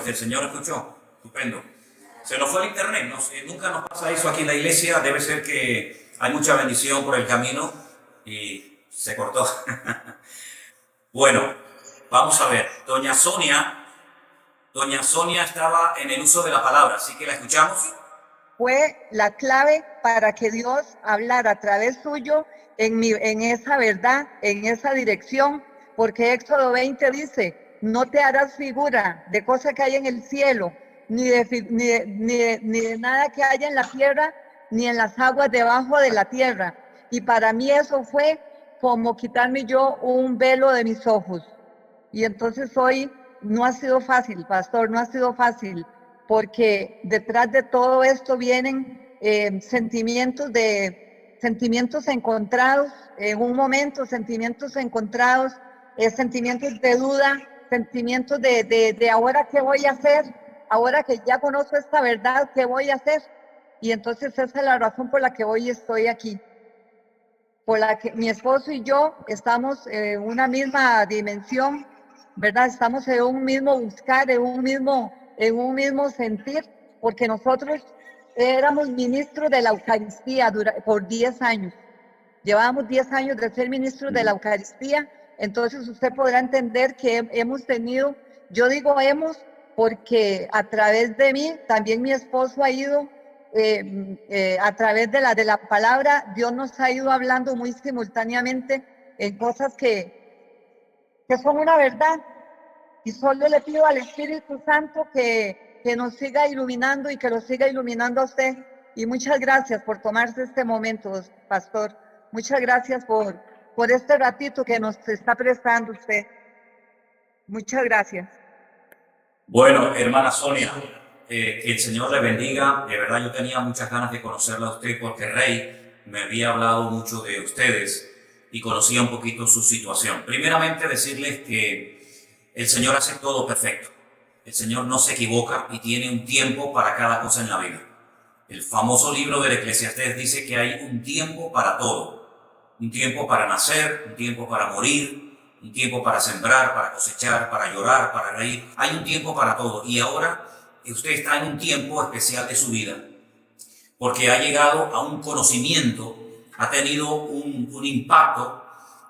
que el Señor escuchó. Estupendo. Se nos fue el internet, nunca nos pasa eso aquí en la iglesia, debe ser que hay mucha bendición por el camino y se cortó. Bueno, vamos a ver, Doña Sonia estaba en el uso de la palabra, así que la escuchamos. Fue la clave para que Dios hablara a través suyo en esa verdad, en esa dirección, porque Éxodo 20 dice, no te harás figura de cosa que hay en el cielo, ni de nada que haya en la tierra, ni en las aguas debajo de la tierra. Y para mí eso fue como quitarme yo un velo de mis ojos. Y entonces hoy no ha sido fácil, pastor, no ha sido fácil, porque detrás de todo esto vienen sentimientos encontrados, en un momento sentimientos encontrados, sentimientos de duda, sentimientos de ahora qué voy a hacer, ahora que ya conozco esta verdad, ¿qué voy a hacer? Y entonces esa es la razón por la que hoy estoy aquí, por la que mi esposo y yo estamos en una misma dimensión, ¿verdad? Estamos en un mismo buscar, en un mismo sentir, porque nosotros éramos ministros de la Eucaristía por 10 años. Llevábamos 10 años de ser ministros de la Eucaristía, entonces usted podrá entender que hemos tenido, yo digo hemos, porque a través de mí, también mi esposo ha ido, a través de la palabra, Dios nos ha ido hablando muy simultáneamente en cosas que son una verdad. Y solo le pido al Espíritu Santo que nos siga iluminando y que lo siga iluminando a usted. Y muchas gracias por tomarse este momento, pastor. Muchas gracias por este ratito que nos está prestando usted. Muchas gracias. Bueno, hermana Sonia, que el Señor le bendiga. De verdad yo tenía muchas ganas de conocerla a usted porque Rey me había hablado mucho de ustedes y conocía un poquito su situación. Primeramente decirles que el Señor hace todo perfecto. El Señor no se equivoca y tiene un tiempo para cada cosa en la vida. El famoso libro del Eclesiastés dice que hay un tiempo para todo. Un tiempo para nacer, un tiempo para morir, un tiempo para sembrar, para cosechar, para llorar, para reír. Hay un tiempo para todo. Y ahora usted está en un tiempo especial de su vida, porque ha llegado a un conocimiento, ha tenido un impacto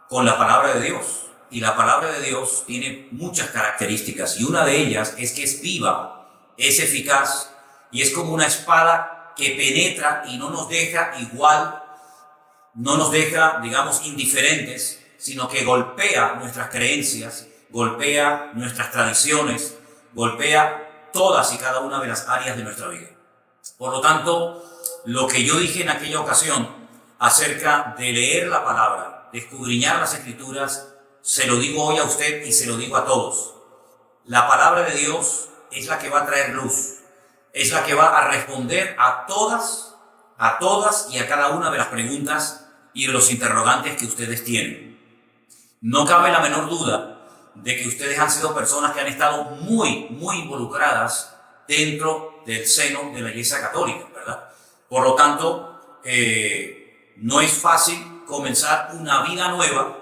con la palabra de Dios. Y la palabra de Dios tiene muchas características y una de ellas es que es viva, es eficaz y es como una espada que penetra y no nos deja igual, no nos deja, digamos, indiferentes, sino que golpea nuestras creencias, golpea nuestras tradiciones, golpea todas y cada una de las áreas de nuestra vida. Por lo tanto, lo que yo dije en aquella ocasión acerca de leer la palabra, de escudriñar las Escrituras, se lo digo hoy a usted y se lo digo a todos. La palabra de Dios es la que va a traer luz, es la que va a responder a todas y a cada una de las preguntas y de los interrogantes que ustedes tienen. No cabe la menor duda de que ustedes han sido personas que han estado muy involucradas dentro del seno de la Iglesia Católica, ¿verdad? Por lo tanto, no es fácil comenzar una vida nueva,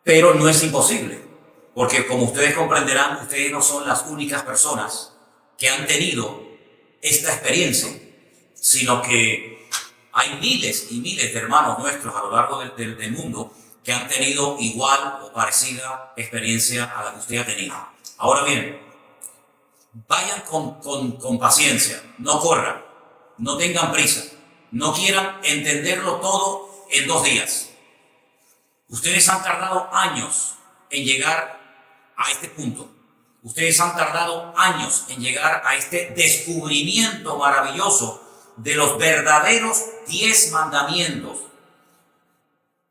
pero no es imposible, porque como ustedes comprenderán, ustedes no son las únicas personas que han tenido esta experiencia, sino que hay miles y miles de hermanos nuestros a lo largo del mundo que han tenido igual o parecida experiencia a la que usted ha tenido. Ahora bien, vayan con paciencia, no corran, no tengan prisa, no quieran entenderlo todo en 2 días. Ustedes han tardado años en llegar a este punto. Ustedes han tardado años en llegar a este descubrimiento maravilloso de los verdaderos 10 mandamientos.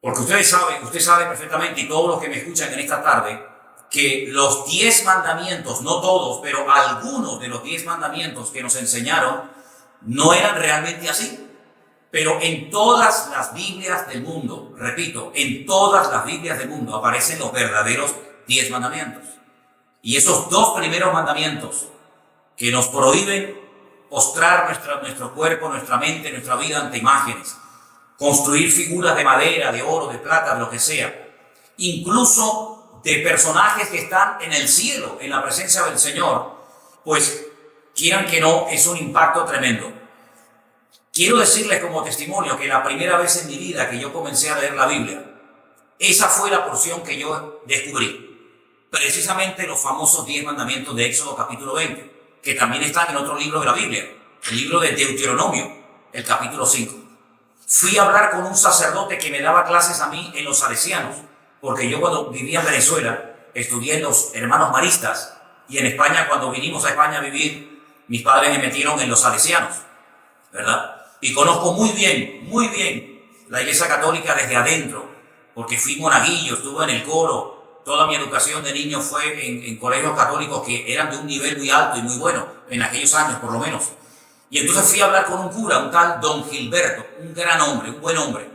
Porque usted sabe perfectamente, y todos los que me escuchan en esta tarde, que los 10 mandamientos, no todos, pero algunos de los 10 mandamientos que nos enseñaron, no eran realmente así. Pero en todas las Biblias del mundo, repito, en todas las Biblias del mundo aparecen los verdaderos 10 mandamientos. Y esos 2 primeros mandamientos que nos prohíben postrar nuestro cuerpo, nuestra mente, nuestra vida ante imágenes, construir figuras de madera, de oro, de plata, de lo que sea, incluso de personajes que están en el cielo, en la presencia del Señor, pues quieran que no, es un impacto tremendo. Quiero decirles como testimonio que la primera vez en mi vida que yo comencé a leer la Biblia, esa fue la porción que yo descubrí. Precisamente los famosos 10 mandamientos de Éxodo capítulo 20, que también están en otro libro de la Biblia, el libro de Deuteronomio, el capítulo 5. Fui a hablar con un sacerdote que me daba clases a mí en los salesianos, porque yo cuando vivía en Venezuela, estudié en los hermanos maristas, y en España, cuando vinimos a España a vivir, mis padres me metieron en los salesianos, ¿verdad? Y conozco muy bien la Iglesia Católica desde adentro, porque fui monaguillo, estuve en el coro, toda mi educación de niño fue en colegios católicos que eran de un nivel muy alto y muy bueno, en aquellos años por lo menos. Y entonces fui a hablar con un cura, un tal Don Gilberto, un gran hombre, un buen hombre,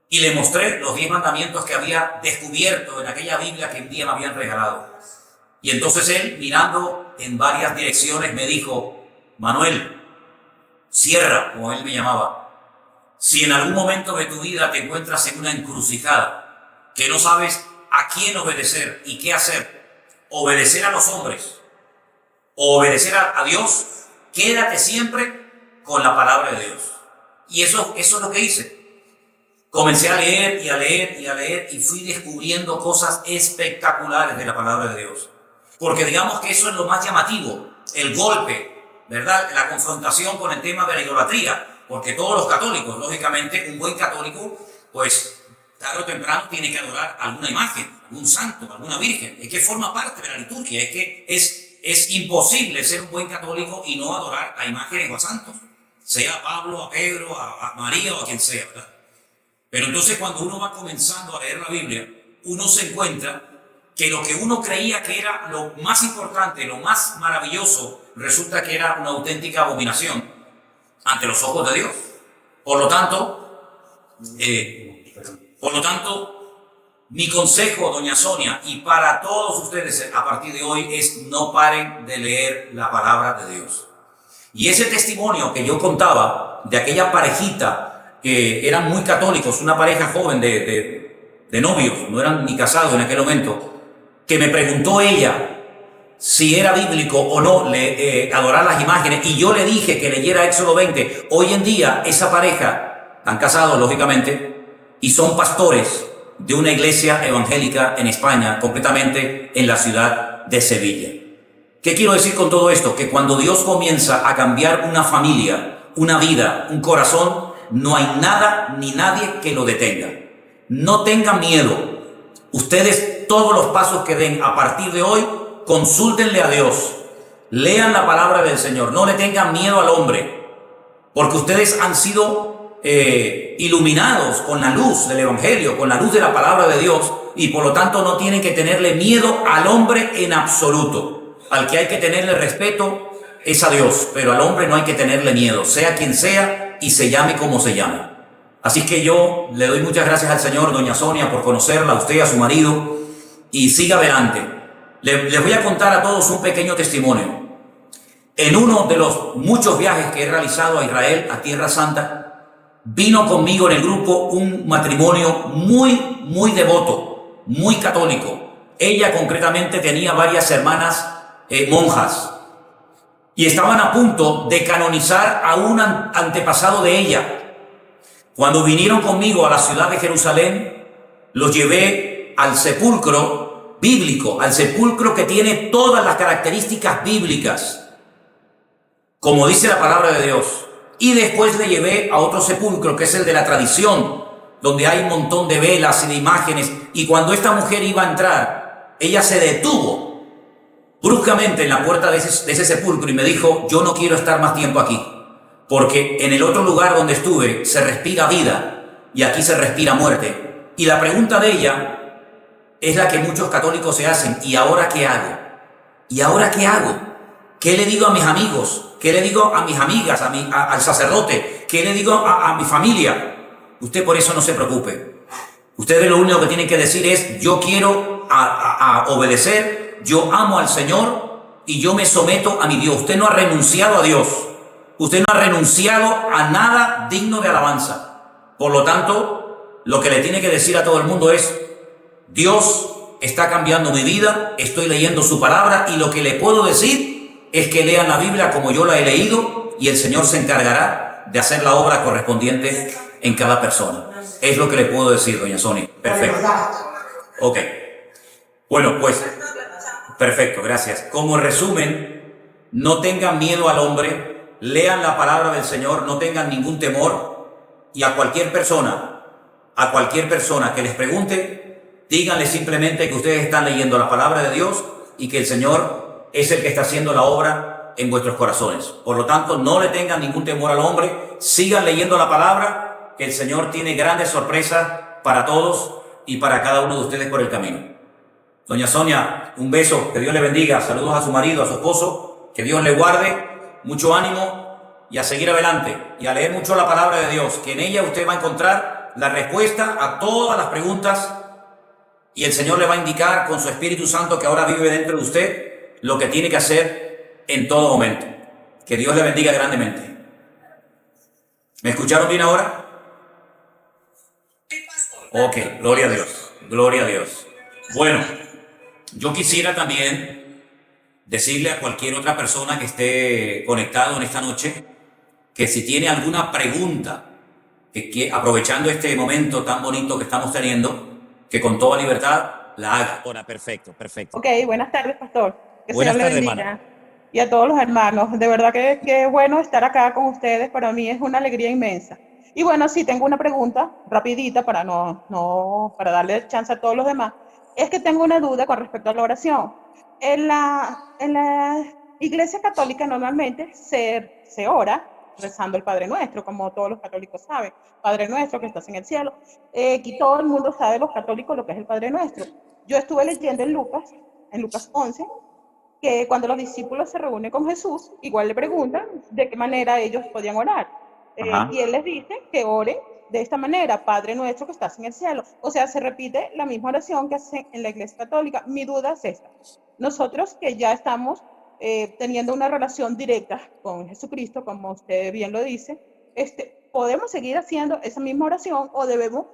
y le mostré los 10 mandamientos que había descubierto en aquella Biblia que un día me habían regalado. Y entonces él, mirando en varias direcciones, me dijo: Manuel, Sierra, como él me llamaba, si en algún momento de tu vida te encuentras en una encrucijada, que no sabes a quién obedecer y qué hacer, obedecer a los hombres o obedecer a Dios, quédate siempre con la palabra de Dios. Y eso es lo que hice. Comencé a leer y a leer y a leer y fui descubriendo cosas espectaculares de la palabra de Dios. Porque digamos que eso es lo más llamativo, el golpe, ¿verdad? La confrontación con el tema de la idolatría. Porque todos los católicos, lógicamente, un buen católico, pues tarde o temprano tiene que adorar alguna imagen, algún santo, alguna virgen. Es que forma parte de la liturgia, es que es imposible ser un buen católico y no adorar a imágenes o a santos, sea a Pablo, a Pedro, a María o a quien sea, ¿verdad? Pero entonces cuando uno va comenzando a leer la Biblia, uno se encuentra que lo que uno creía que era lo más importante, lo más maravilloso, resulta que era una auténtica abominación ante los ojos de Dios. Por lo tanto, mi consejo, doña Sonia, y para todos ustedes a partir de hoy es: no paren de leer la palabra de Dios. Y ese testimonio que yo contaba de aquella parejita que eran muy católicos, una pareja joven de novios, no eran ni casados en aquel momento, que me preguntó ella si era bíblico o no adorar las imágenes, y yo le dije que leyera Éxodo 20. Hoy en día esa pareja, están casados lógicamente, y son pastores de una iglesia evangélica en España, concretamente en la ciudad de Sevilla. ¿Qué quiero decir con todo esto? Que cuando Dios comienza a cambiar una familia, una vida, un corazón, no hay nada ni nadie que lo detenga. No tengan miedo. Ustedes, todos los pasos que den a partir de hoy, consúltenle a Dios, lean la palabra del Señor, no le tengan miedo al hombre, porque ustedes han sido iluminados con la luz del Evangelio, con la luz de la palabra de Dios, y por lo tanto no tienen que tenerle miedo al hombre en absoluto. Al que hay que tenerle respeto es a Dios, pero al hombre no hay que tenerle miedo, sea quien sea y se llame como se llame. Así que yo le doy muchas gracias al Señor, doña Sonia, por conocerla, a usted, a su marido, y siga adelante. Les voy a contar a todos un pequeño testimonio. En uno de los muchos viajes que he realizado a Israel, a Tierra Santa, vino conmigo en el grupo un matrimonio muy devoto, muy católico. Ella concretamente tenía varias hermanas monjas y estaban a punto de canonizar a un antepasado de ella. Cuando vinieron conmigo a la ciudad de Jerusalén, los llevé al sepulcro bíblico, al sepulcro que tiene todas las características bíblicas, como dice la palabra de Dios. Y después le llevé a otro sepulcro, que es el de la tradición, donde hay un montón de velas y de imágenes. Y cuando esta mujer iba a entrar, ella se detuvo bruscamente en la puerta de ese sepulcro y me dijo: yo no quiero estar más tiempo aquí, porque en el otro lugar donde estuve se respira vida y aquí se respira muerte. Y la pregunta de ella es la que muchos católicos se hacen: ¿y ahora qué hago? ¿Y ahora qué hago? ¿Qué le digo a mis amigos? ¿Qué le digo a mis amigas, al sacerdote? ¿Qué le digo a mi familia? Usted por eso no se preocupe. Ustedes lo único que tienen que decir es: yo quiero obedecer, yo amo al Señor y yo me someto a mi Dios. Usted no ha renunciado a Dios. Usted no ha renunciado a nada digno de alabanza. Por lo tanto, lo que le tiene que decir a todo el mundo es: Dios está cambiando mi vida, estoy leyendo su palabra y lo que le puedo decir es que lean la Biblia como yo la he leído y el Señor se encargará de hacer la obra correspondiente en cada persona. Es lo que le puedo decir, doña Sonia. Perfecto. Ok. Bueno, pues, perfecto, gracias. Como resumen, no tengan miedo al hombre, lean la palabra del Señor, no tengan ningún temor, y a cualquier persona que les pregunte, díganle simplemente que ustedes están leyendo la palabra de Dios y que el Señor es el que está haciendo la obra en vuestros corazones. Por lo tanto, no le tengan ningún temor al hombre, sigan leyendo la palabra, que el Señor tiene grandes sorpresas para todos y para cada uno de ustedes por el camino. Doña Sonia, un beso, que Dios le bendiga, saludos a su marido, a su esposo, que Dios le guarde, mucho ánimo y a seguir adelante y a leer mucho la palabra de Dios, que en ella usted va a encontrar la respuesta a todas las preguntas y el Señor le va a indicar con su Espíritu Santo, que ahora vive dentro de usted, lo que tiene que hacer en todo momento. Que Dios le bendiga grandemente. ¿Me escucharon bien ahora? Ok, gloria a Dios, gloria a Dios. Bueno, yo quisiera también decirle a cualquier otra persona que esté conectado en esta noche que si tiene alguna pregunta, que aprovechando este momento tan bonito que estamos teniendo, que con toda libertad la haga. Ahora, perfecto. Ok, buenas tardes, pastor. Que Buenas Señor le tardes, bendiga. hermana. Y a todos los hermanos. De verdad que es bueno estar acá con ustedes. Para mí es una alegría inmensa. Y bueno, sí, tengo una pregunta rapidita para para darle chance a todos los demás. Es que tengo una duda con respecto a la oración. En la Iglesia Católica normalmente se ora rezando el Padre Nuestro, como todos los católicos saben. Padre Nuestro que estás en el cielo. Aquí todo el mundo sabe, los católicos, lo que es el Padre Nuestro. Yo estuve leyendo en Lucas 11, que cuando los discípulos se reúnen con Jesús, igual le preguntan de qué manera ellos podían orar. Y él les dice que oren de esta manera: Padre Nuestro que estás en el cielo. O sea, se repite la misma oración que hacen en la Iglesia Católica. Mi duda es esta: nosotros que ya estamos teniendo una relación directa con Jesucristo, como usted bien lo dice, ¿podemos seguir haciendo esa misma oración o debemos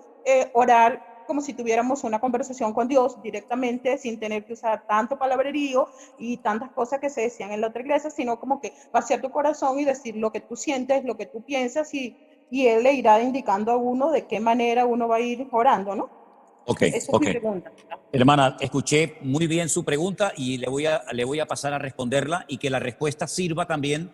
orar como si tuviéramos una conversación con Dios directamente, sin tener que usar tanto palabrerío y tantas cosas que se decían en la otra iglesia, sino como que vaciar tu corazón y decir lo que tú sientes, lo que tú piensas, y Él le irá indicando a uno de qué manera uno va a ir orando, ¿no? Ok. Esa es mi pregunta. Hermana, escuché muy bien su pregunta y le voy a pasar a responderla, y que la respuesta sirva también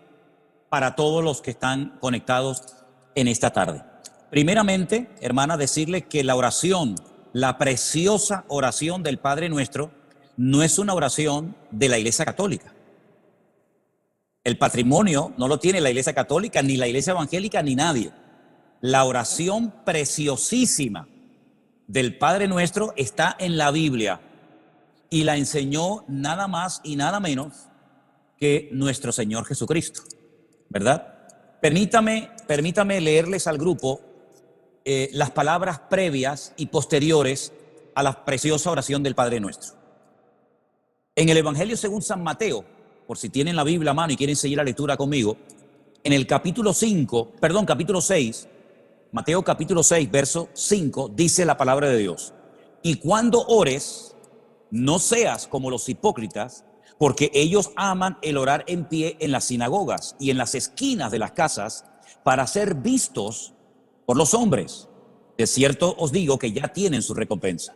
para todos los que están conectados en esta tarde. Primeramente, hermana, decirle que la oración, la preciosa oración del Padre Nuestro, no es una oración de la Iglesia Católica. El patrimonio no lo tiene la Iglesia Católica, ni la Iglesia Evangélica, ni nadie. La oración preciosísima del Padre Nuestro está en la Biblia y la enseñó nada más y nada menos que nuestro Señor Jesucristo, ¿verdad? Permítame leerles al grupo las palabras previas y posteriores a la preciosa oración del Padre Nuestro. En el Evangelio según San Mateo, por si tienen la Biblia a mano y quieren seguir la lectura conmigo, en el capítulo 6, Mateo capítulo 6, verso 5, dice la palabra de Dios: y cuando ores, no seas como los hipócritas, porque ellos aman el orar en pie en las sinagogas y en las esquinas de las casas para ser vistos por los hombres. De cierto os digo que ya tienen su recompensa.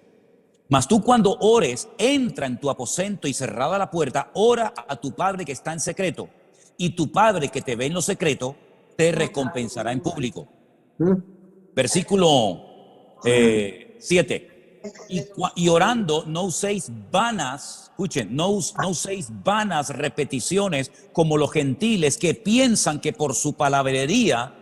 Mas tú, cuando ores, entra en tu aposento y cerrada la puerta, ora a tu Padre que está en secreto, y tu Padre que te ve en lo secreto te recompensará en público. Versículo 7. Y orando no uséis vanas, escuchen, no uséis vanas repeticiones como los gentiles, que piensan que por su palabrería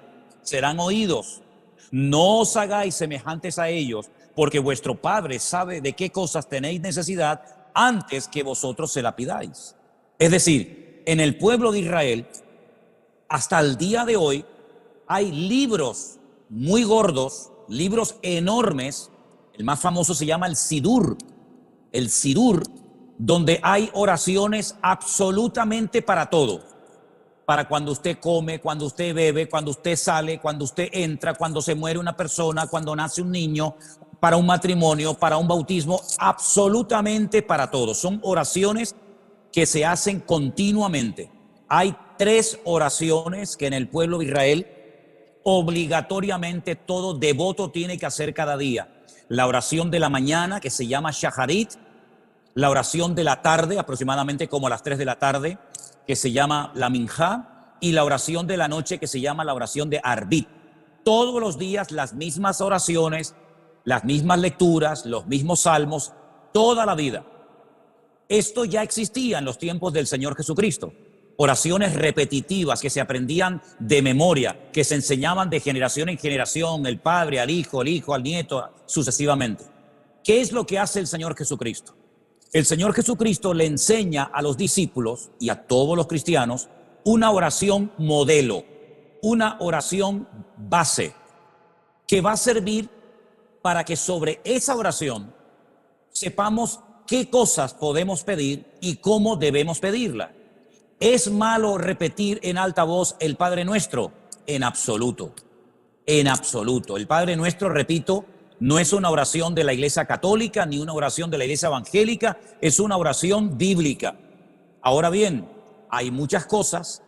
serán oídos. No os hagáis semejantes a ellos, porque vuestro Padre sabe de qué cosas tenéis necesidad antes que vosotros se la pidáis. Es decir, en el pueblo de Israel, hasta el día de hoy, hay libros muy gordos, libros enormes. El más famoso se llama el Sidur, donde hay oraciones absolutamente para todo. Para cuando usted come, cuando usted bebe, cuando usted sale, cuando usted entra, cuando se muere una persona, cuando nace un niño, para un matrimonio, para un bautismo, absolutamente para todo. Son oraciones que se hacen continuamente. hay 3 oraciones que en el pueblo de Israel obligatoriamente todo devoto tiene que hacer cada día. La oración de la mañana, que se llama Shaharit, la oración de la tarde, aproximadamente como a las 3 de la tarde, que se llama la Minjá, y la oración de la noche, que se llama la oración de Arbit. Todos los días las mismas oraciones, las mismas lecturas, los mismos salmos, toda la vida. Esto ya existía en los tiempos del Señor Jesucristo. Oraciones repetitivas que se aprendían de memoria, que se enseñaban de generación en generación, el padre al hijo al nieto, sucesivamente. ¿Qué es lo que hace el Señor Jesucristo? El Señor Jesucristo le enseña a los discípulos y a todos los cristianos una oración modelo, una oración base, que va a servir para que sobre esa oración sepamos qué cosas podemos pedir y cómo debemos pedirla. ¿Es malo repetir en alta voz el Padre Nuestro? En absoluto, en absoluto. El Padre Nuestro, repito, no es una oración de la Iglesia Católica ni una oración de la Iglesia Evangélica, es una oración bíblica. Ahora bien, hay muchas cosas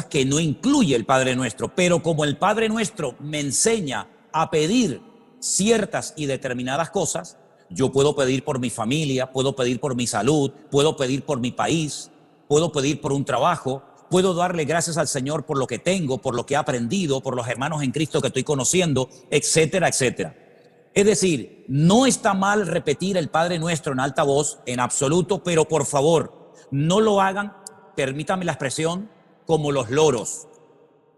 que no incluye el Padre Nuestro, pero como el Padre Nuestro me enseña a pedir ciertas y determinadas cosas, yo puedo pedir por mi familia, puedo pedir por mi salud, puedo pedir por mi país, puedo pedir por un trabajo, puedo darle gracias al Señor por lo que tengo, por lo que he aprendido, por los hermanos en Cristo que estoy conociendo, etcétera, etcétera. Es decir, no está mal repetir el Padre Nuestro en alta voz, en absoluto, pero por favor, no lo hagan, permítame la expresión, como los loros,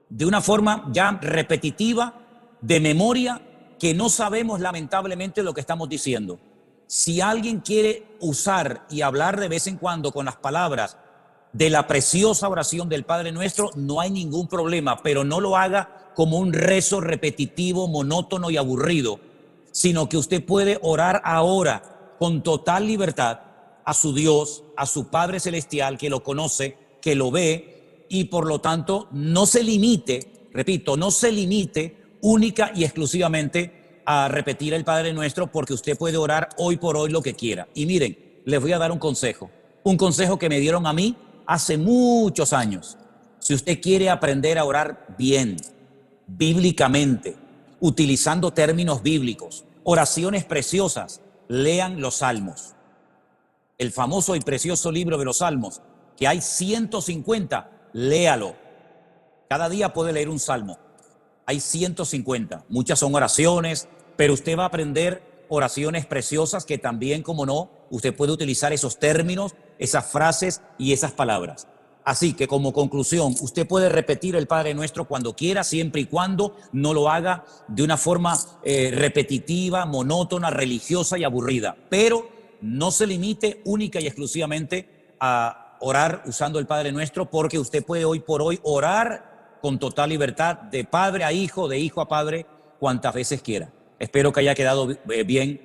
de una forma ya repetitiva, de memoria, que no sabemos lamentablemente lo que estamos diciendo. Si alguien quiere usar y hablar de vez en cuando con las palabras de la preciosa oración del Padre Nuestro, no hay ningún problema, pero no lo haga como un rezo repetitivo, monótono y aburrido, sino que usted puede orar ahora con total libertad a su Dios, a su Padre Celestial, que lo conoce, que lo ve, y por lo tanto no se limite, repito, no se limite única y exclusivamente a repetir el Padre Nuestro, porque usted puede orar hoy por hoy lo que quiera. Y miren, les voy a dar un consejo que me dieron a mí hace muchos años. Si usted quiere aprender a orar bien, bíblicamente, utilizando términos bíblicos, oraciones preciosas, lean los Salmos. El famoso y precioso libro de los Salmos, que hay 150, léalo. Cada día puede leer un salmo. Hay 150, muchas son oraciones, pero usted va a aprender oraciones preciosas que también, como no, usted puede utilizar esos términos, esas frases y esas palabras. Así que como conclusión, usted puede repetir el Padre Nuestro cuando quiera, siempre y cuando no lo haga de una forma repetitiva, monótona, religiosa y aburrida. Pero no se limite única y exclusivamente a orar usando el Padre Nuestro, porque usted puede hoy por hoy orar con total libertad de padre a hijo, de hijo a padre, cuantas veces quiera. Espero que haya quedado bien,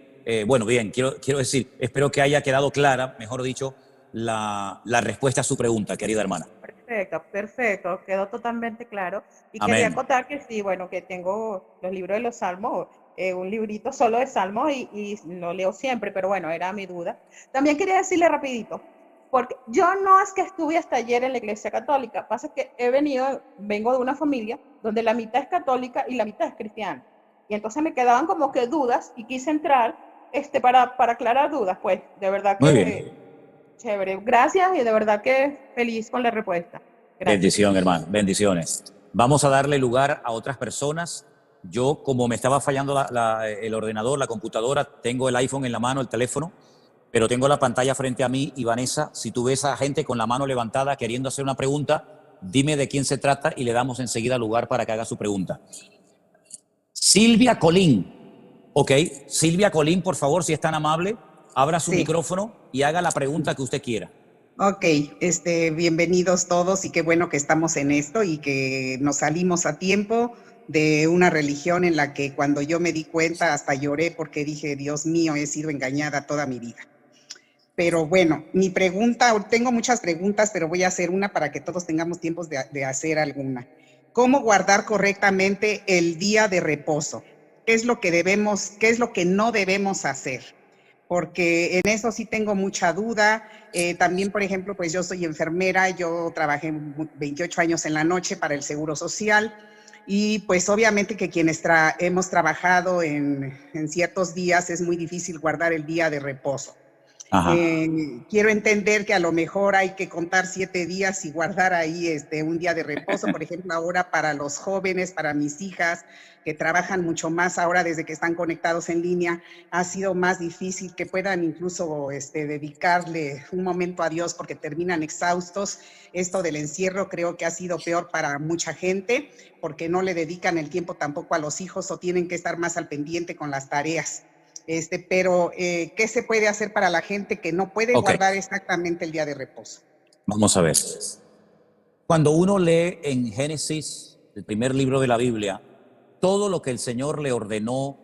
quiero decir, espero que haya quedado clara, mejor dicho, la respuesta a su pregunta, querida hermana. Perfecto, quedó totalmente claro. Y Amén. quería acotar que sí, bueno, que tengo los libros de los Salmos, un librito solo de Salmos y lo leo siempre, pero bueno, era mi duda. También quería decirle rapidito, porque yo no es que estuve hasta ayer en la Iglesia Católica, pasa que vengo de una familia donde la mitad es católica y la mitad es cristiana. Y entonces me quedaban como que dudas y quise entrar para aclarar dudas, pues, de verdad que... Muy bien. Chévere, gracias y de verdad que feliz con la respuesta. Gracias. Bendición, hermano, bendiciones. Vamos a darle lugar a otras personas. Yo, como me estaba fallando el ordenador, la computadora, tengo el iPhone en la mano, el teléfono, pero tengo la pantalla frente a mí. Y Vanessa, si tú ves a gente con la mano levantada queriendo hacer una pregunta, dime de quién se trata y le damos enseguida lugar para que haga su pregunta. Silvia Colín. Ok, Silvia Colín, por favor, si es tan amable, abra su micrófono y haga la pregunta que usted quiera. Ok, bienvenidos todos y qué bueno que estamos en esto y que nos salimos a tiempo de una religión en la que cuando yo me di cuenta hasta lloré porque dije, Dios mío, he sido engañada toda mi vida. Pero bueno, mi pregunta, tengo muchas preguntas, pero voy a hacer una para que todos tengamos tiempo de hacer alguna. ¿Cómo guardar correctamente el día de reposo? ¿Qué es lo que no debemos hacer? porque en eso sí tengo mucha duda. También, por ejemplo, pues yo soy enfermera, yo trabajé 28 años en la noche para el Seguro Social y pues obviamente que quienes hemos trabajado en ciertos días es muy difícil guardar el día de reposo. Ajá. Quiero entender que a lo mejor hay que contar 7 días y guardar ahí un día de reposo, por ejemplo, ahora para los jóvenes, para mis hijas, que trabajan mucho más ahora desde que están conectados en línea, ha sido más difícil que puedan incluso dedicarle un momento a Dios porque terminan exhaustos. Esto del encierro creo que ha sido peor para mucha gente porque no le dedican el tiempo tampoco a los hijos o tienen que estar más al pendiente con las tareas. Pero, ¿qué se puede hacer para la gente que no puede guardar exactamente el día de reposo? Vamos a ver. Cuando uno lee en Génesis, el primer libro de la Biblia, todo lo que el Señor le ordenó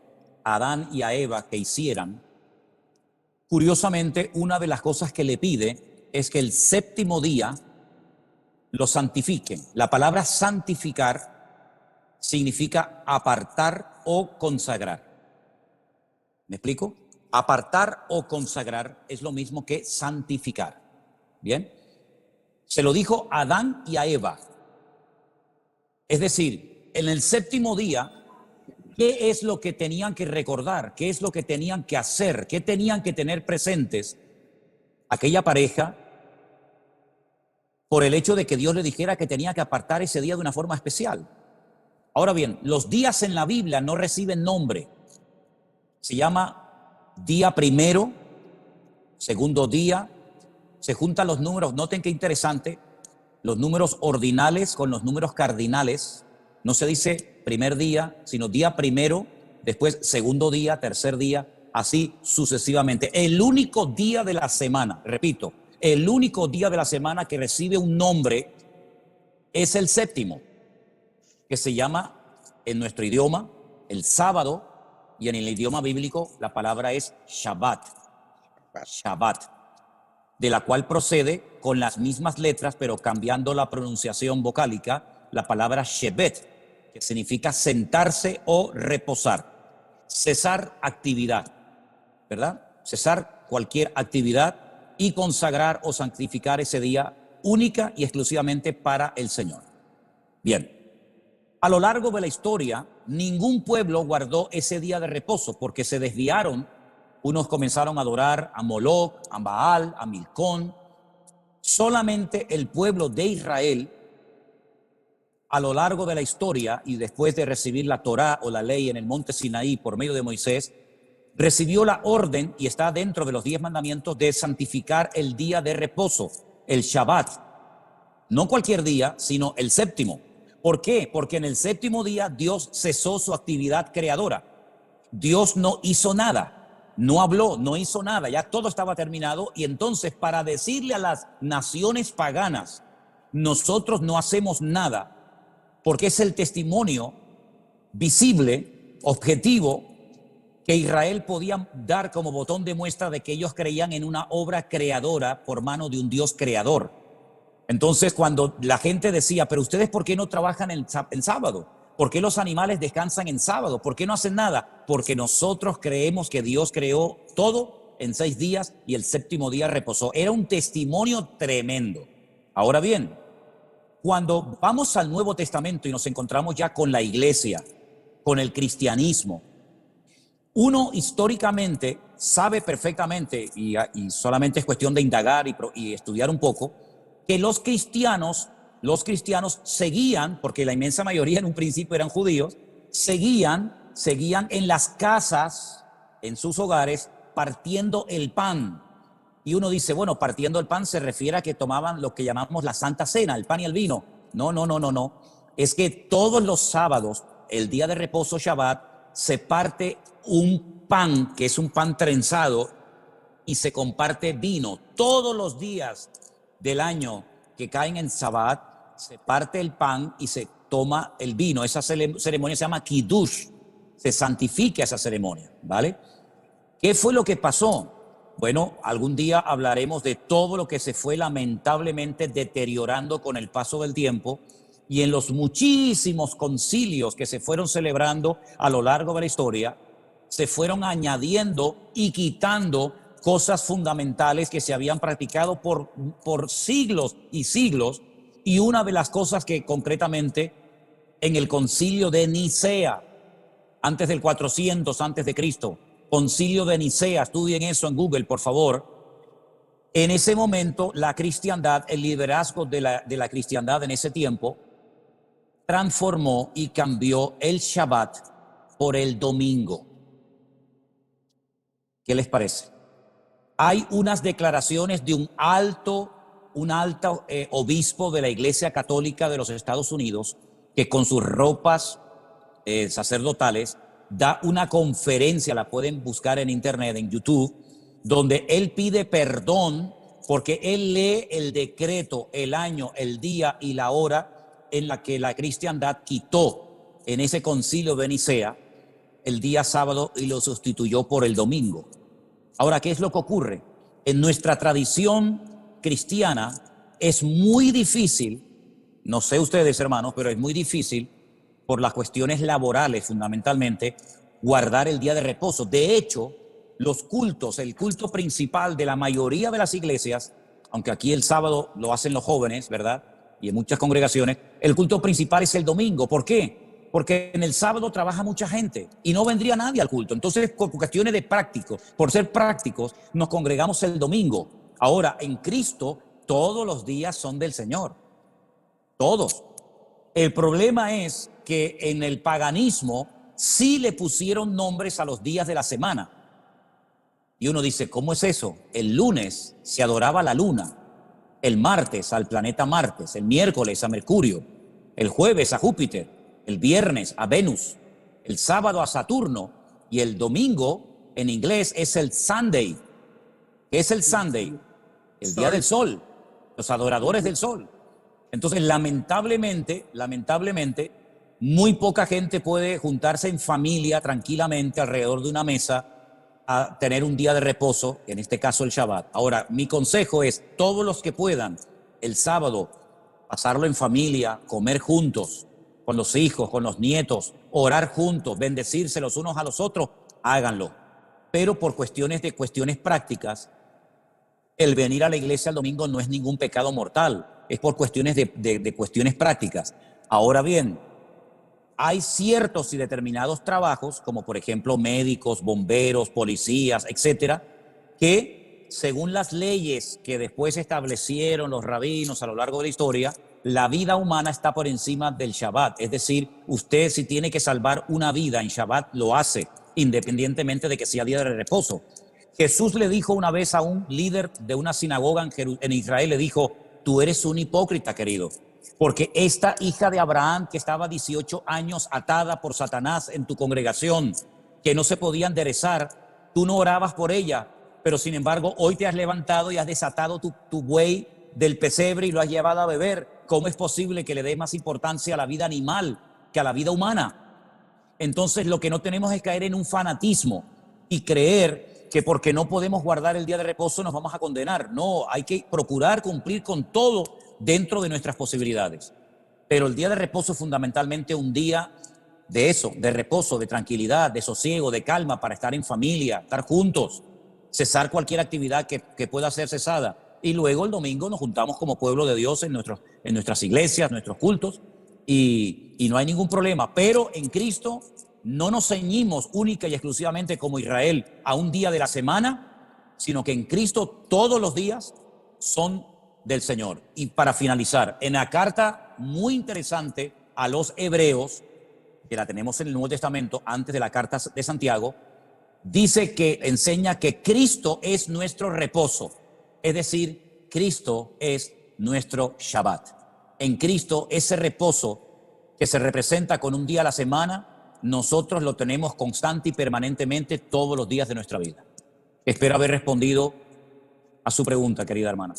a Adán y a Eva que hicieran, curiosamente, una de las cosas que le pide es que el séptimo día lo santifiquen. La palabra santificar significa apartar o consagrar. ¿Me explico? Apartar o consagrar es lo mismo que santificar. ¿Bien? Se lo dijo a Adán y a Eva. Es decir, en el séptimo día, ¿qué es lo que tenían que recordar? ¿Qué es lo que tenían que hacer? ¿Qué tenían que tener presentes aquella pareja por el hecho de que Dios le dijera que tenía que apartar ese día de una forma especial? Ahora bien, los días en la Biblia no reciben nombre. Se llama día primero, segundo día, se juntan los números, noten qué interesante, los números ordinales con los números cardinales, no se dice primer día, sino día primero, después segundo día, tercer día, así sucesivamente. El único día de la semana, repito, el único día de la semana que recibe un nombre es el séptimo, que se llama en nuestro idioma el sábado, y en el idioma bíblico la palabra es Shabbat. Shabbat, de la cual procede con las mismas letras, pero cambiando la pronunciación vocálica, la palabra Shebet, que significa sentarse o reposar, cesar actividad, ¿verdad? Cesar cualquier actividad y consagrar o santificar ese día única y exclusivamente para el Señor. Bien. A lo largo de la historia, ningún pueblo guardó ese día de reposo porque se desviaron. Unos comenzaron a adorar a Moloc, a Baal, a Milcón. Solamente el pueblo de Israel, a lo largo de la historia y después de recibir la Torá o la ley en el monte Sinaí por medio de Moisés, recibió la orden, y está dentro de los 10 mandamientos, de santificar el día de reposo, el Shabbat. No cualquier día, sino el séptimo. ¿Por qué? Porque en el séptimo día Dios cesó su actividad creadora. Dios no hizo nada, no habló, no hizo nada, ya todo estaba terminado. Y entonces, para decirle a las naciones paganas, nosotros no hacemos nada, porque es el testimonio visible, objetivo, que Israel podía dar como botón de muestra de que ellos creían en una obra creadora por mano de un Dios creador. Entonces, cuando la gente decía, pero ustedes, ¿por qué no trabajan en sábado? ¿Por qué los animales descansan en sábado? ¿Por qué no hacen nada? Porque nosotros creemos que Dios creó todo en 6 días y el séptimo día reposó. Era un testimonio tremendo. Ahora bien, cuando vamos al Nuevo Testamento y nos encontramos ya con la iglesia, con el cristianismo, uno históricamente sabe perfectamente, y solamente es cuestión de indagar y estudiar un poco, que los cristianos seguían, porque la inmensa mayoría en un principio eran judíos, seguían en las casas, en sus hogares, partiendo el pan. Y uno dice, bueno, partiendo el pan se refiere a que tomaban lo que llamamos la Santa Cena, el pan y el vino. No. Es que todos los sábados, el día de reposo Shabbat, se parte un pan, que es un pan trenzado, y se comparte vino. Todos los días del año que caen en Shabbat, se parte el pan y se toma el vino. Esa ceremonia se llama Kiddush, se santifica esa ceremonia, ¿vale? ¿Qué fue lo que pasó? Bueno, algún día hablaremos de todo lo que se fue lamentablemente deteriorando con el paso del tiempo y en los muchísimos concilios que se fueron celebrando a lo largo de la historia. se fueron añadiendo y quitando cosas fundamentales que se habían practicado por siglos y siglos. Y una de las cosas que concretamente en el concilio de Nicea, antes del 400 antes de Cristo, concilio de Nicea, estudien eso en Google, por favor. En ese momento, la cristiandad, el liderazgo de la cristiandad en ese tiempo, transformó y cambió el Shabbat por el domingo. ¿Qué les parece? Hay unas declaraciones de un alto obispo de la Iglesia Católica de los Estados Unidos que con sus ropas sacerdotales da una conferencia, la pueden buscar en internet, en YouTube, donde él pide perdón porque él lee el decreto, el año, el día y la hora en la que la cristiandad quitó en ese concilio de Nicea el día sábado y lo sustituyó por el domingo. Ahora, ¿qué es lo que ocurre? En nuestra tradición cristiana es muy difícil, no sé ustedes hermanos, pero es muy difícil por las cuestiones laborales fundamentalmente, guardar el día de reposo. De hecho, los cultos, el culto principal de la mayoría de las iglesias, aunque aquí el sábado lo hacen los jóvenes, ¿verdad? Y en muchas congregaciones, el culto principal es el domingo. ¿Por qué? Porque en el sábado trabaja mucha gente y no vendría nadie al culto. Entonces, por cuestiones de prácticos, por ser prácticos, nos congregamos el domingo. Ahora, en Cristo, todos los días son del Señor. Todos. El problema es que en el paganismo sí le pusieron nombres a los días de la semana. Y uno dice, ¿cómo es eso? El lunes se adoraba a la luna, el martes al planeta Marte, el miércoles a Mercurio, el jueves a Júpiter, el viernes a Venus, el sábado a Saturno y el domingo en inglés es el Sunday. ¿Qué es el Sunday? El día del sol, los adoradores del sol. Entonces, lamentablemente, muy poca gente puede juntarse en familia tranquilamente alrededor de una mesa a tener un día de reposo, en este caso el Shabbat. Ahora, mi consejo es, todos los que puedan, el sábado, pasarlo en familia, comer juntos, con los hijos, con los nietos, orar juntos, bendecirse los unos a los otros, háganlo. Pero por cuestiones prácticas, el venir a la iglesia el domingo no es ningún pecado mortal, es por cuestiones de cuestiones prácticas. Ahora bien, hay ciertos y determinados trabajos, como por ejemplo médicos, bomberos, policías, etcétera, que según las leyes que después establecieron los rabinos a lo largo de la historia, la vida humana está por encima del Shabbat. Es decir, usted si tiene que salvar una vida en Shabbat, lo hace, independientemente de que sea día de reposo. Jesús le dijo una vez a un líder de una sinagoga en Israel, le dijo, tú eres un hipócrita, querido. Porque esta hija de Abraham que estaba 18 años atada por Satanás en tu congregación, que no se podía enderezar, tú no orabas por ella, pero sin embargo hoy te has levantado y has desatado tu buey del pesebre y lo has llevado a beber. ¿Cómo es posible que le dé más importancia a la vida animal que a la vida humana? Entonces lo que no tenemos es caer en un fanatismo y creer que porque no podemos guardar el día de reposo nos vamos a condenar. No, hay que procurar cumplir con todo dentro de nuestras posibilidades. Pero el día de reposo es fundamentalmente un día de eso, de reposo, de tranquilidad, de sosiego, de calma para estar en familia, estar juntos, cesar cualquier actividad que pueda ser cesada. Y luego el domingo nos juntamos como pueblo de Dios en nuestras iglesias, nuestros cultos, y no hay ningún problema. Pero en Cristo no nos ceñimos única y exclusivamente como Israel a un día de la semana, sino que en Cristo todos los días son del Señor. Y para finalizar, en la carta muy interesante a los hebreos, que la tenemos en el Nuevo Testamento, antes de la carta de Santiago, dice que enseña que Cristo es nuestro reposo. Es decir, Cristo es nuestro Shabbat. En Cristo, ese reposo que se representa con un día a la semana, nosotros lo tenemos constante y permanentemente todos los días de nuestra vida. Espero haber respondido a su pregunta, querida hermana.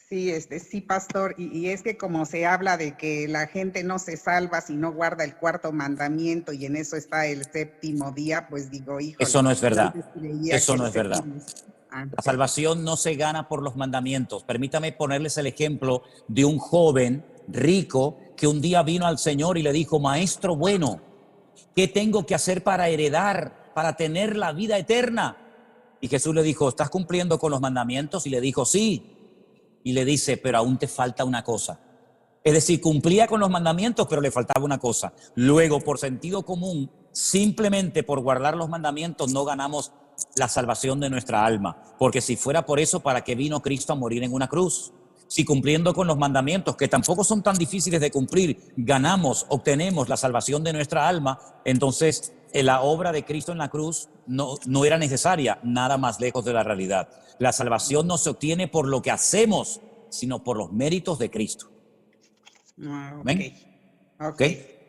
Sí, sí, pastor, y es que como se habla de que la gente no se salva si no guarda el cuarto mandamiento y en eso está el séptimo día, pues digo, hijo. Eso no es verdad. Eso no es verdad. La salvación no se gana por los mandamientos. Permítame ponerles el ejemplo de un joven rico que un día vino al Señor y le dijo, maestro bueno, ¿Qué tengo que hacer para heredar, para tener la vida eterna? Y Jesús le dijo, ¿estás cumpliendo con los mandamientos? Y le dijo, sí. Y le dice, pero aún te falta una cosa. Es decir, cumplía con los mandamientos, pero le faltaba una cosa. Luego, por sentido común, simplemente por guardar los mandamientos, no ganamos la salvación de nuestra alma. Porque si fuera por eso, ¿para qué vino Cristo a morir en una cruz? Si cumpliendo con los mandamientos, que tampoco son tan difíciles de cumplir, obtenemos la salvación de nuestra alma, entonces la obra de Cristo en la cruz no era necesaria, nada más lejos de la realidad. La salvación no se obtiene por lo que hacemos, sino por los méritos de Cristo. Ah, ¿Ven? Ok,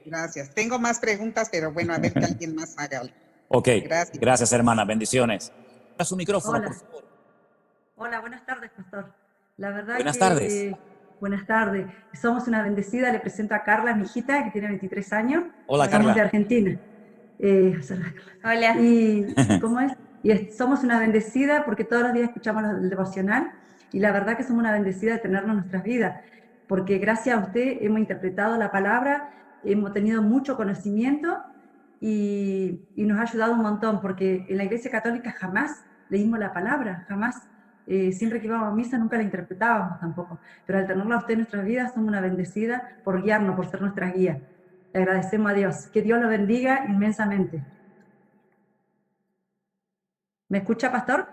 gracias. Tengo más preguntas, pero bueno, a ver que alguien más haga algo. Ok, Gracias. gracias hermana, bendiciones. A su micrófono, Hola. por favor. Hola, buenas tardes, pastor. La verdad Buenas que, tardes. buenas tardes. Somos una bendecida. Le presento a Carla, mi hijita, que tiene 23 años. Hola, Somos Carla. de Argentina. Hola. Y, ¿cómo es? Somos una bendecida porque todos los días escuchamos el devocional y la verdad que somos una bendecida de tenerlo en nuestras vidas, porque gracias a usted hemos interpretado la palabra, hemos tenido mucho conocimiento y nos ha ayudado un montón, porque en la Iglesia Católica jamás leímos la palabra, jamás. Siempre que íbamos a misa nunca la interpretábamos tampoco, pero al tenerla a usted en nuestras vidas somos una bendecida por guiarnos, por ser nuestra guía. Le agradecemos a Dios. Que Dios lo bendiga inmensamente. ¿Me escucha, pastor?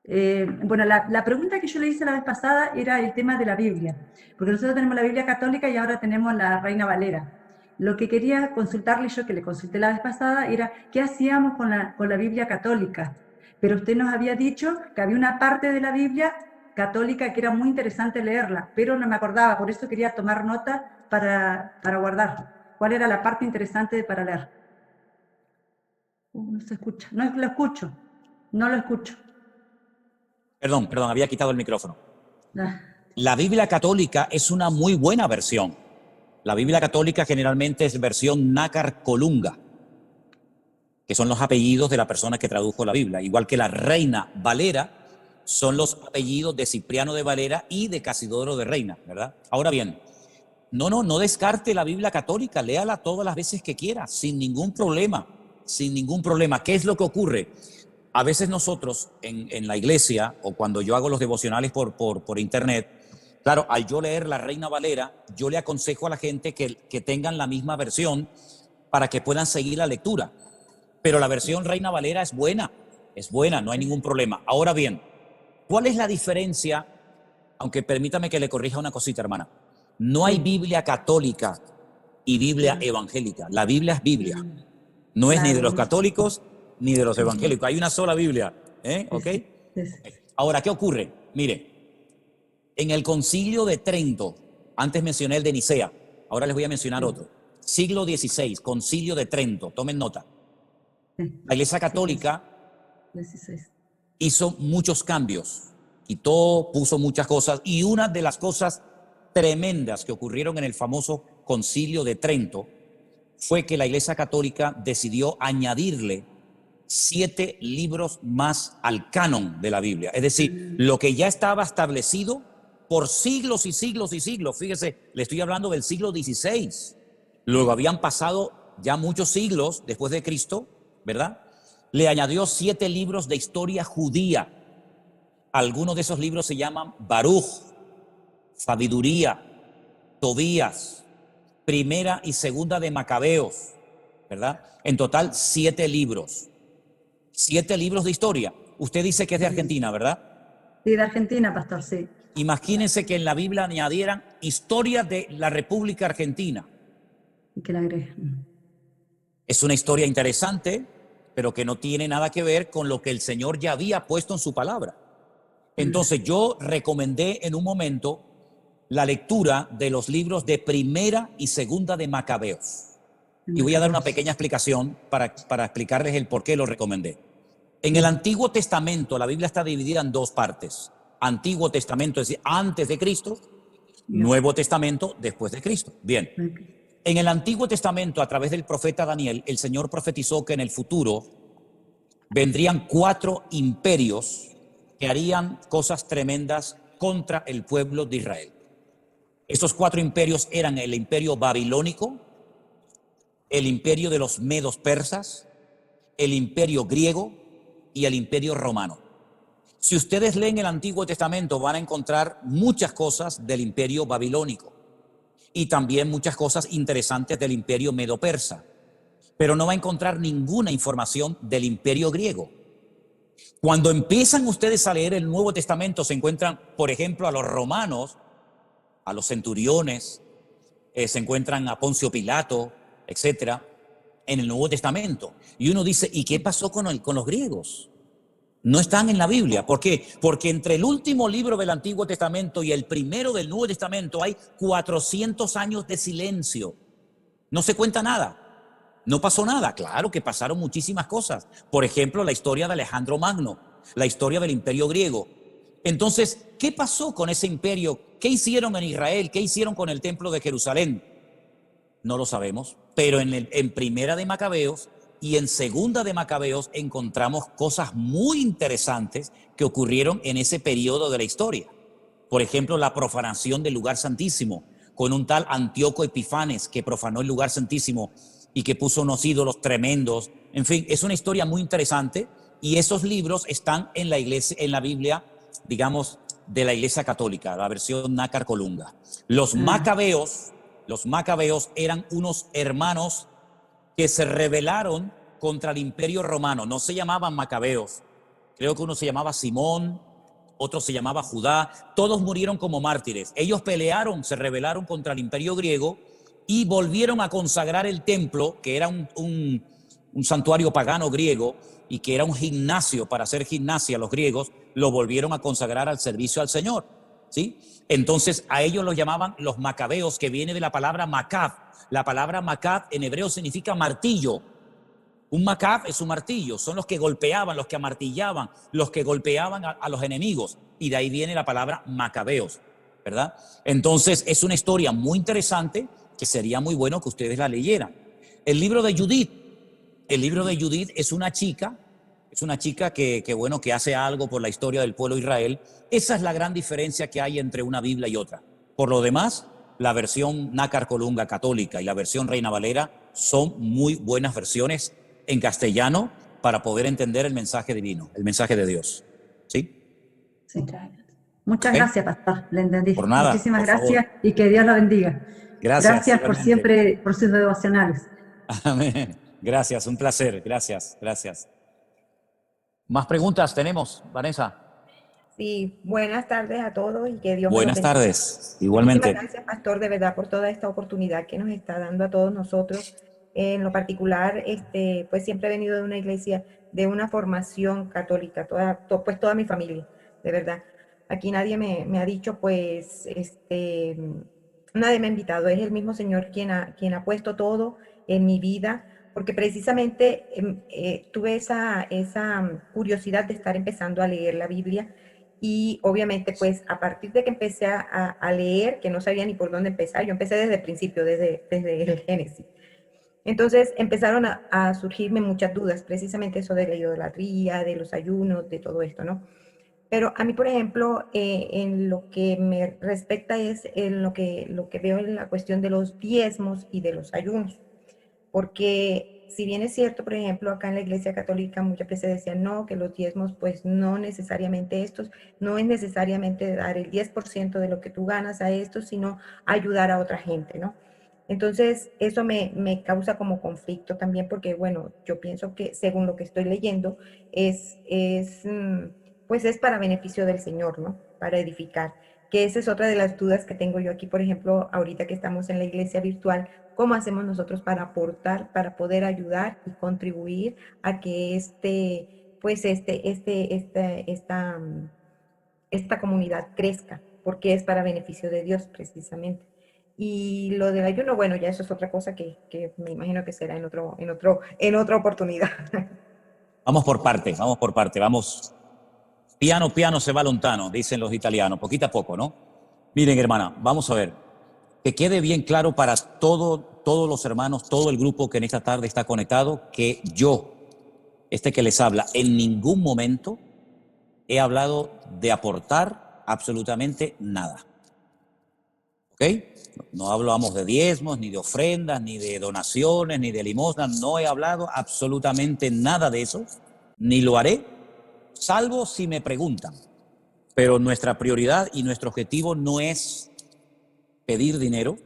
Bueno, la pregunta que yo le hice la vez pasada era el tema de la Biblia, porque nosotros tenemos la Biblia católica y ahora tenemos la Reina Valera. Lo que quería consultarle yo, que le consulté la vez pasada, era qué hacíamos con la Biblia católica. Pero usted nos había dicho que había una parte de la Biblia católica que era muy interesante leerla, pero no me acordaba, por eso quería tomar nota para guardar. ¿Cuál era la parte interesante para leer? No se escucha, no lo escucho, no lo escucho. Perdón, había quitado el micrófono. Ah. La Biblia católica es una muy buena versión. La Biblia católica generalmente es versión Nácar Colunga, que son los apellidos de la persona que tradujo la Biblia. Igual que la Reina Valera son los apellidos de Cipriano de Valera y de Casidoro de Reina, ¿verdad? Ahora bien, no descarte la Biblia católica, léala todas las veces que quiera, sin ningún problema, sin ningún problema. ¿Qué es lo que ocurre? A veces nosotros en la iglesia, o cuando yo hago los devocionales por internet, claro, al yo leer la Reina Valera, yo le aconsejo a la gente que tengan la misma versión para que puedan seguir la lectura. Pero la versión Reina Valera es buena, no hay ningún problema. Ahora bien, ¿cuál es la diferencia? Aunque permítame que le corrija una cosita, hermana. No hay Biblia católica y Biblia evangélica. La Biblia es Biblia. No es ni de los católicos ni de los evangélicos. Hay una sola Biblia. ¿Ok? Ahora, ¿qué ocurre? Mire, en el Concilio de Trento, antes mencioné el de Nicea, ahora les voy a mencionar otro. Siglo XVI, Concilio de Trento, tomen nota. La Iglesia Católica hizo muchos cambios, quitó, puso muchas cosas, y una de las cosas tremendas que ocurrieron en el famoso Concilio de Trento fue que la Iglesia Católica decidió añadirle 7 libros más al canon de la Biblia. Es decir, lo que ya estaba establecido por siglos y siglos y siglos. Fíjese, le estoy hablando del siglo XVI. Luego habían pasado ya muchos siglos después de Cristo, ¿verdad? Le añadió 7 libros de historia judía. Algunos de esos libros se llaman Baruch, Sabiduría, Tobías, Primera y Segunda de Macabeos, ¿verdad? En total 7 libros. 7 libros de historia. Usted dice que es de Argentina, ¿verdad? Sí, de Argentina, pastor, sí. Imagínense que en la Biblia añadieran historia de la República Argentina. Y que la agregue. Es una historia interesante, pero que no tiene nada que ver con lo que el Señor ya había puesto en su palabra. Entonces yo recomendé en un momento la lectura de los libros de Primera y Segunda de Macabeos. Y voy a dar una pequeña explicación para explicarles el por qué lo recomendé. En el Antiguo Testamento, la Biblia está dividida en 2 partes. Antiguo Testamento, es decir, antes de Cristo. Nuevo Testamento, después de Cristo. Bien. En el Antiguo Testamento, a través del profeta Daniel, el Señor profetizó que en el futuro vendrían 4 imperios que harían cosas tremendas contra el pueblo de Israel. Estos 4 imperios eran el imperio babilónico, el imperio de los medos persas, el imperio griego y el imperio romano. Si ustedes leen el Antiguo Testamento van a encontrar muchas cosas del imperio babilónico y también muchas cosas interesantes del imperio medo-persa, pero no va a encontrar ninguna información del imperio griego. Cuando empiezan ustedes a leer el Nuevo Testamento se encuentran, por ejemplo, a los romanos, a los centuriones, se encuentran a Poncio Pilato, etcétera, en el Nuevo Testamento. Y uno dice, ¿y qué pasó con los griegos? No están en la Biblia. ¿Por qué? Porque entre el último libro del Antiguo Testamento y el primero del Nuevo Testamento hay 400 años de silencio. No se cuenta nada. No pasó nada. Claro que pasaron muchísimas cosas. Por ejemplo, la historia de Alejandro Magno, la historia del imperio griego. Entonces, ¿qué pasó con ese imperio? ¿Qué hicieron en Israel? ¿Qué hicieron con el templo de Jerusalén? No lo sabemos, pero en Primera de Macabeos y en Segunda de Macabeos encontramos cosas muy interesantes que ocurrieron en ese periodo de la historia. Por ejemplo, la profanación del lugar santísimo, con un tal Antíoco Epifanes que profanó el lugar santísimo y que puso unos ídolos tremendos. En fin, es una historia muy interesante y esos libros están en la iglesia, en la Biblia, digamos, de la Iglesia Católica, la versión Nácar Colunga. Los macabeos eran unos hermanos que se rebelaron contra el imperio romano. No se llamaban macabeos. Creo que uno se llamaba Simón, otro se llamaba Judá. Todos murieron como mártires. Ellos pelearon, se rebelaron contra el imperio griego y volvieron a consagrar el templo, que era un santuario pagano griego y que era un gimnasio para hacer gimnasia. Los griegos lo volvieron a consagrar al servicio al Señor, ¿sí? Entonces a ellos los llamaban los macabeos, que viene de la palabra macab. La palabra macab en hebreo significa martillo. Un macab es un martillo, son los que golpeaban, los que amartillaban, los que golpeaban a los enemigos, y de ahí viene la palabra macabeos, ¿verdad? Entonces es una historia muy interesante que sería muy bueno que ustedes la leyeran. El libro de Judith es una chica que hace algo por la historia del pueblo de Israel. Esa es la gran diferencia que hay entre una Biblia y otra. Por lo demás, la versión Nácar Colunga católica y la versión Reina Valera son muy buenas versiones en castellano para poder entender el mensaje divino, el mensaje de Dios. ¿Sí? Sí. Muchas gracias, pastor. Le entendí. Por nada. Muchísimas por gracias favor. y que Dios lo bendiga. Gracias por igualmente. siempre, por sus devocionales. Amén. Gracias, un placer. Gracias. ¿Más preguntas tenemos, Vanessa? Sí, buenas tardes a todos y que Dios me los Buenas bendiga. tardes, igualmente. Muchísimas gracias, pastor, de verdad, por toda esta oportunidad que nos está dando a todos nosotros. En lo particular, pues siempre he venido de una iglesia, de una formación católica, pues toda mi familia, de verdad. Aquí nadie me ha dicho, pues, nadie me ha invitado. Es el mismo Señor quien ha puesto todo en mi vida, porque precisamente tuve esa curiosidad de estar empezando a leer la Biblia. Y obviamente, pues, a partir de que empecé a leer, que no sabía ni por dónde empezar, yo empecé desde el principio, desde el Génesis. Entonces empezaron a surgirme muchas dudas, precisamente eso de la idolatría, de los ayunos, de todo esto, ¿no? Pero a mí, por ejemplo, en lo que me respecta es en lo que veo en la cuestión de los diezmos y de los ayunos. Porque si bien es cierto, por ejemplo, acá en la Iglesia Católica muchas veces decían, no, que los diezmos, pues no necesariamente estos, no es necesariamente dar el 10% de lo que tú ganas a estos, sino ayudar a otra gente, ¿no? Entonces, eso me causa como conflicto también, porque, bueno, yo pienso que según lo que estoy leyendo, pues es para beneficio del Señor, ¿no? Para edificar. Que esa es otra de las dudas que tengo yo aquí, por ejemplo, ahorita que estamos en la iglesia virtual. ¿Cómo hacemos nosotros para aportar, para poder ayudar y contribuir a que esta comunidad crezca? Porque es para beneficio de Dios, precisamente. Y lo del ayuno, bueno, ya eso es otra cosa que me imagino que será en otra oportunidad. Vamos por parte, vamos. Piano se va lontano, dicen los italianos, poquito a poco, ¿no? Miren, hermana, vamos a ver. Que quede bien claro para todos los hermanos, todo el grupo que en esta tarde está conectado, que yo, que les habla, en ningún momento he hablado de aportar absolutamente nada. ¿Ok? No hablamos de diezmos, ni de ofrendas, ni de donaciones, ni de limosnas. No he hablado absolutamente nada de eso, ni lo haré, salvo si me preguntan. Pero nuestra prioridad y nuestro objetivo no es pedir dinero,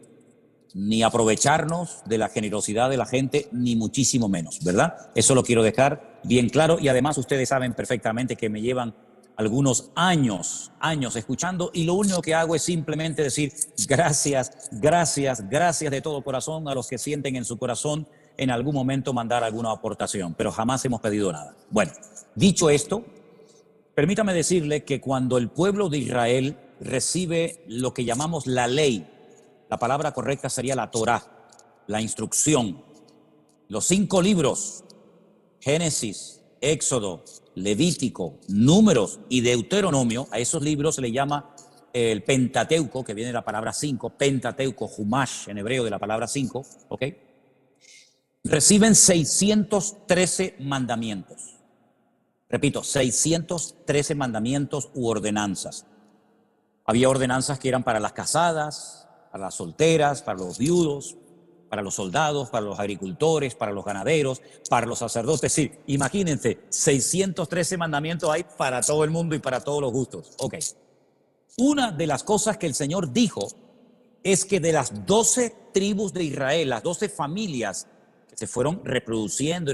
ni aprovecharnos de la generosidad de la gente, ni muchísimo menos, ¿verdad? Eso lo quiero dejar bien claro, y además ustedes saben perfectamente que me llevan algunos años escuchando, y lo único que hago es simplemente decir gracias, gracias, gracias de todo corazón a los que sienten en su corazón en algún momento mandar alguna aportación, pero jamás hemos pedido nada. Bueno, dicho esto, permítame decirle que cuando el pueblo de Israel recibe lo que llamamos la ley, la palabra correcta sería la Torá, la instrucción, los 5 libros, Génesis, Éxodo, Levítico, Números y Deuteronomio, a esos libros se le llama el Pentateuco, que viene de la palabra 5, Pentateuco, Humash en hebreo de la palabra 5, ¿ok? Reciben 613 mandamientos. Repito, 613 mandamientos u ordenanzas. Había ordenanzas que eran para las casadas, para las solteras, para los viudos, para los soldados, para los agricultores, para los ganaderos, para los sacerdotes. Es decir, imagínense, 613 mandamientos hay para todo el mundo y para todos los gustos. Ok. Una de las cosas que el Señor dijo es que de las 12 tribus de Israel, las 12 familias que se fueron reproduciendo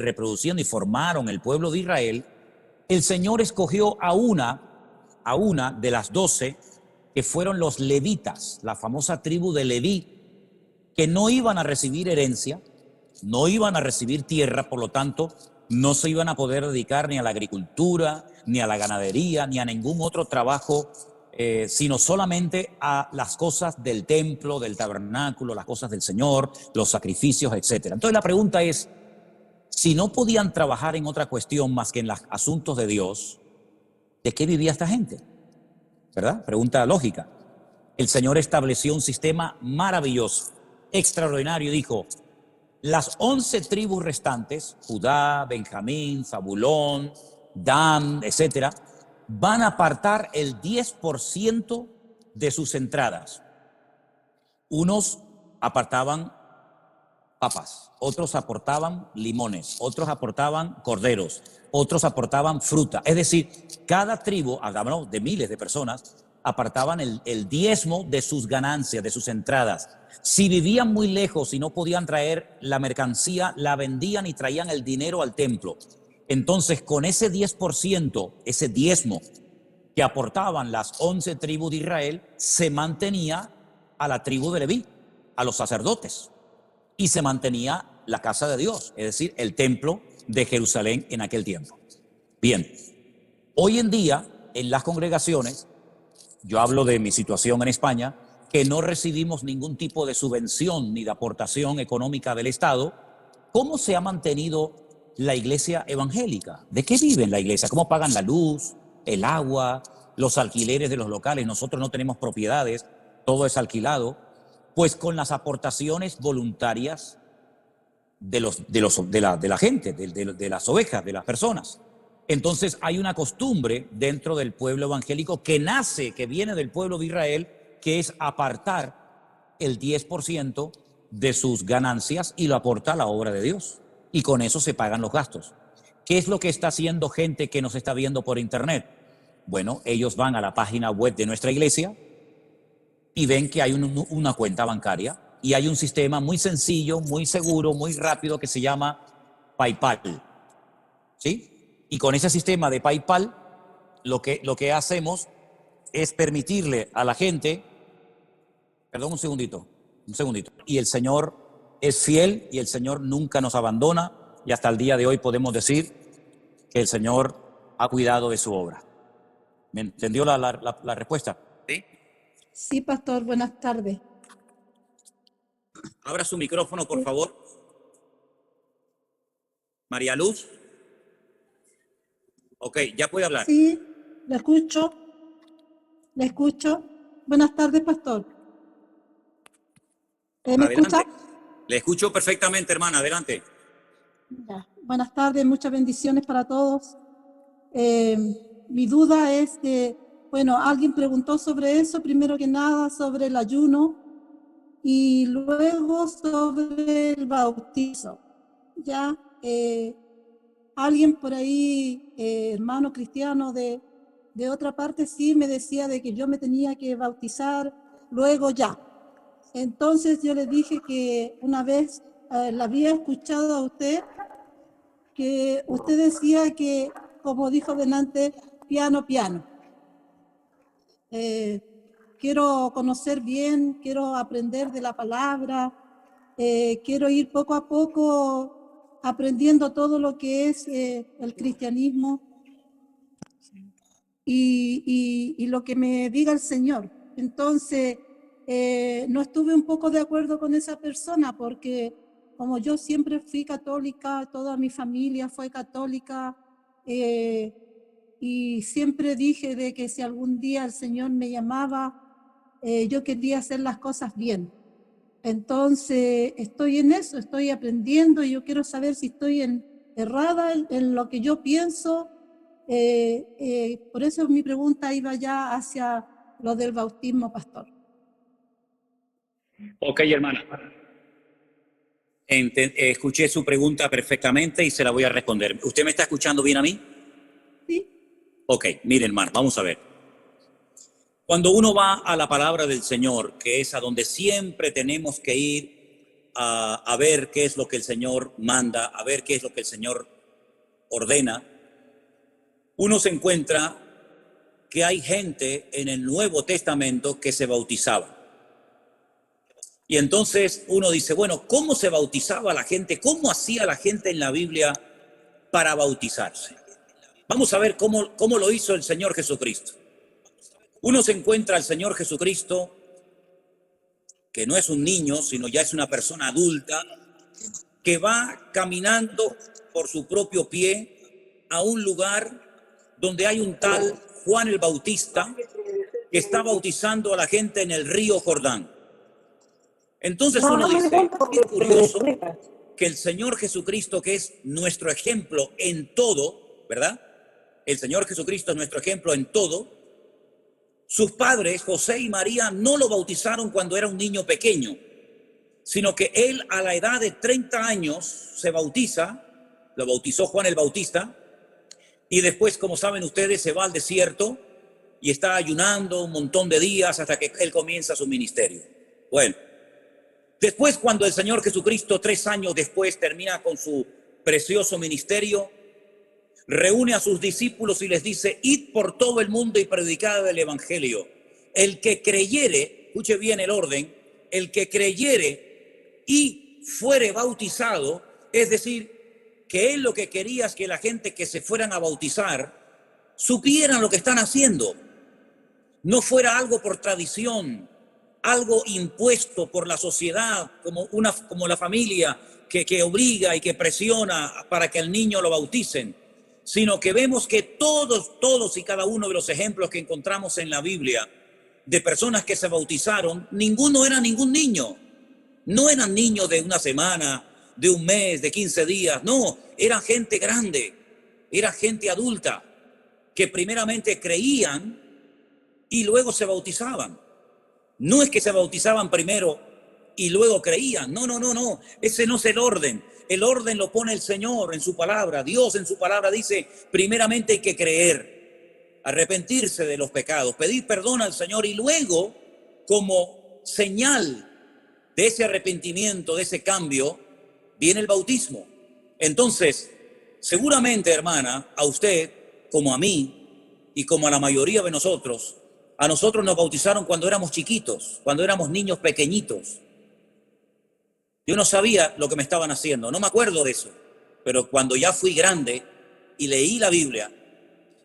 y formaron el pueblo de Israel, el Señor escogió a una de las 12 que fueron los levitas, la famosa tribu de Leví, que no iban a recibir herencia, no iban a recibir tierra, por lo tanto, no se iban a poder dedicar ni a la agricultura, ni a la ganadería, ni a ningún otro trabajo, sino solamente a las cosas del templo, del tabernáculo, las cosas del Señor, los sacrificios, etc. Entonces la pregunta es, si no podían trabajar en otra cuestión más que en los asuntos de Dios, ¿de qué vivía esta gente? ¿Verdad? Pregunta lógica. El Señor estableció un sistema maravilloso, extraordinario, y dijo, las 11 tribus restantes, Judá, Benjamín, Zabulón, Dan, etcétera, van a apartar el 10% de sus entradas. Unos apartaban papas, otros aportaban limones, otros aportaban corderos, otros aportaban fruta. Es decir, cada tribu, hablamos de miles de personas, apartaban el diezmo de sus ganancias, de sus entradas. Si vivían muy lejos y no podían traer la mercancía, la vendían y traían el dinero al templo. Entonces, con ese 10%, ese diezmo que aportaban las 11 tribus de Israel, se mantenía a la tribu de Leví, a los sacerdotes, y se mantenía la casa de Dios, es decir, el templo de Jerusalén en aquel tiempo. Bien, hoy en día, en las congregaciones, yo hablo de mi situación en España, que no recibimos ningún tipo de subvención ni de aportación económica del Estado. ¿Cómo se ha mantenido la iglesia evangélica? ¿De qué vive en la iglesia? ¿Cómo pagan la luz, el agua, los alquileres de los locales? Nosotros no tenemos propiedades, todo es alquilado. Pues con las aportaciones voluntarias de la gente, de las ovejas, de las personas. Entonces hay una costumbre dentro del pueblo evangélico que nace, que viene del pueblo de Israel, que es apartar el 10% de sus ganancias y lo aporta a la obra de Dios. Y con eso se pagan los gastos. ¿Qué es lo que está haciendo gente que nos está viendo por internet? Bueno, ellos van a la página web de nuestra iglesia y ven que hay una cuenta bancaria y hay un sistema muy sencillo, muy seguro, muy rápido que se llama PayPal. ¿Sí? Y con ese sistema de PayPal, lo que hacemos es permitirle a la gente, perdón, un segundito, y el Señor es fiel y el Señor nunca nos abandona y hasta el día de hoy podemos decir que el Señor ha cuidado de su obra. ¿Me entendió la respuesta? ¿Sí? Sí, pastor, buenas tardes. Abra su micrófono, por favor. María Luz. Ok, ya puede hablar. Sí, la escucho. La escucho. Buenas tardes, pastor. ¿Me escucha? Le escucho perfectamente, hermana. Adelante. Ya. Buenas tardes, muchas bendiciones para todos. Mi duda es que, bueno, alguien preguntó sobre eso, primero que nada, sobre el ayuno. Y luego sobre el bautizo, ya alguien por ahí, hermano cristiano de otra parte, sí me decía de que yo me tenía que bautizar luego ya. Entonces yo le dije que una vez la había escuchado a usted, que usted decía que, como dijo delante, piano, piano. Quiero conocer bien, quiero aprender de la palabra, quiero ir poco a poco aprendiendo todo lo que es el cristianismo y lo que me diga el Señor. Entonces, no estuve un poco de acuerdo con esa persona porque como yo siempre fui católica, toda mi familia fue católica, y siempre dije de que si algún día el Señor me llamaba, yo quería hacer las cosas bien. Entonces, estoy en eso, estoy aprendiendo y yo quiero saber si estoy errada en lo que yo pienso. Por eso mi pregunta iba ya hacia lo del bautismo, pastor. Ok, hermana. Escuché su pregunta perfectamente y se la voy a responder. ¿Usted me está escuchando bien a mí? Sí. Ok, miren, hermano, vamos a ver. Cuando uno va a la palabra del Señor, que es a donde siempre tenemos que ir a ver qué es lo que el Señor manda, a ver qué es lo que el Señor ordena, uno se encuentra que hay gente en el Nuevo Testamento que se bautizaba. Y entonces uno dice, bueno, ¿cómo se bautizaba la gente? ¿Cómo hacía la gente en la Biblia para bautizarse? Vamos a ver cómo lo hizo el Señor Jesucristo. Uno se encuentra al Señor Jesucristo, que no es un niño, sino ya es una persona adulta, que va caminando por su propio pie a un lugar donde hay un tal Juan el Bautista que está bautizando a la gente en el río Jordán. Entonces uno dice, es curioso que el Señor Jesucristo, que es nuestro ejemplo en todo, ¿verdad? El Señor Jesucristo es nuestro ejemplo en todo. Sus padres, José y María, no lo bautizaron cuando era un niño pequeño, sino que él a la edad de 30 años se bautiza, lo bautizó Juan el Bautista, y después, como saben ustedes, se va al desierto y está ayunando un montón de días hasta que él comienza su ministerio. Bueno, después cuando el Señor Jesucristo 3 años después termina con su precioso ministerio, reúne a sus discípulos y les dice, id por todo el mundo y predicad el evangelio. El que creyere, escuche bien el orden, el que creyere y fuere bautizado, es decir, que él lo que quería es que la gente que se fueran a bautizar supieran lo que están haciendo. No fuera algo por tradición, algo impuesto por la sociedad, como la familia que obliga y que presiona para que al niño lo bauticen, sino que vemos que todos y cada uno de los ejemplos que encontramos en la Biblia de personas que se bautizaron, ninguno era ningún niño. No eran niños de una semana, de un mes, de 15 días, no, era gente grande, era gente adulta, que primeramente creían y luego se bautizaban. No es que se bautizaban primero y luego creían, no, ese no es el orden. El orden lo pone el Señor en su palabra. Dios en su palabra dice, primeramente hay que creer, arrepentirse de los pecados, pedir perdón al Señor y luego, como señal de ese arrepentimiento, de ese cambio, viene el bautismo. Entonces, seguramente, hermana, a usted, como a mí y como a la mayoría de nosotros, a nosotros nos bautizaron cuando éramos chiquitos, cuando éramos niños pequeñitos. Yo no sabía lo que me estaban haciendo, no me acuerdo de eso, pero cuando ya fui grande y leí la Biblia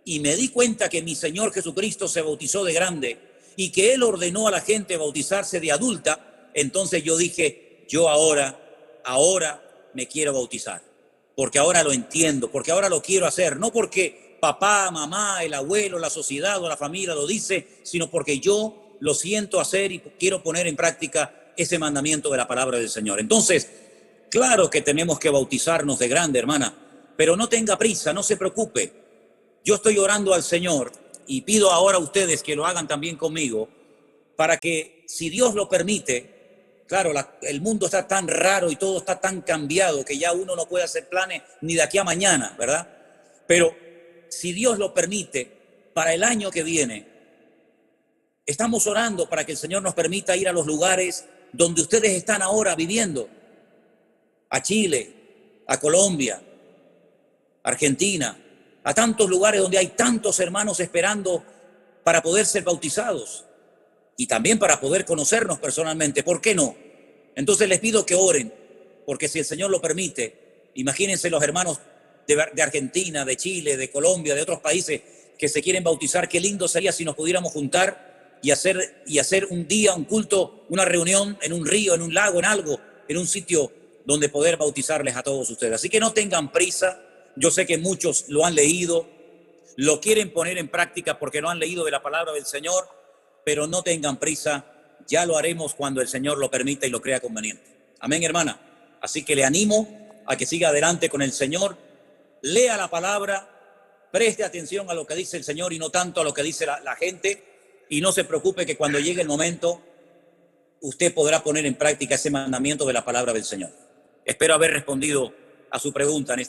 y me di cuenta que mi Señor Jesucristo se bautizó de grande y que Él ordenó a la gente bautizarse de adulta, entonces yo dije, yo ahora me quiero bautizar, porque ahora lo entiendo, porque ahora lo quiero hacer, no porque papá, mamá, el abuelo, la sociedad o la familia lo dice, sino porque yo lo siento hacer y quiero poner en práctica ese mandamiento de la palabra del Señor. Entonces, claro que tenemos que bautizarnos de grande, hermana, pero no tenga prisa, no se preocupe. Yo estoy orando al Señor y pido ahora a ustedes que lo hagan también conmigo, para que, si Dios lo permite, Claro, el mundo está tan raro y todo está tan cambiado que ya uno no puede hacer planes ni de aquí a mañana, ¿verdad? Pero si Dios lo permite, para el año que viene, estamos orando para que el Señor nos permita ir a los lugares donde ustedes están ahora viviendo. A Chile, a Colombia, Argentina, a tantos lugares donde hay tantos hermanos esperando para poder ser bautizados y también para poder conocernos personalmente. ¿Por qué no? Entonces les pido que oren, porque si el Señor lo permite, imagínense los hermanos de Argentina, de Chile, de Colombia, de otros países que se quieren bautizar. Qué lindo sería si nos pudiéramos juntar y hacer un día, un culto, una reunión en un río, en un lago, en algo, en un sitio donde poder bautizarles a todos ustedes. Así que no tengan prisa. Yo sé que muchos lo han leído, lo quieren poner en práctica porque no han leído de la palabra del Señor, pero no tengan prisa. Ya lo haremos cuando el Señor lo permita y lo crea conveniente. Amén, hermana. Así que le animo a que siga adelante con el Señor. Lea la palabra, preste atención a lo que dice el Señor y no tanto a lo que dice la gente. Y no se preocupe que cuando llegue el momento, usted podrá poner en práctica ese mandamiento de la palabra del Señor. Espero haber respondido a su pregunta en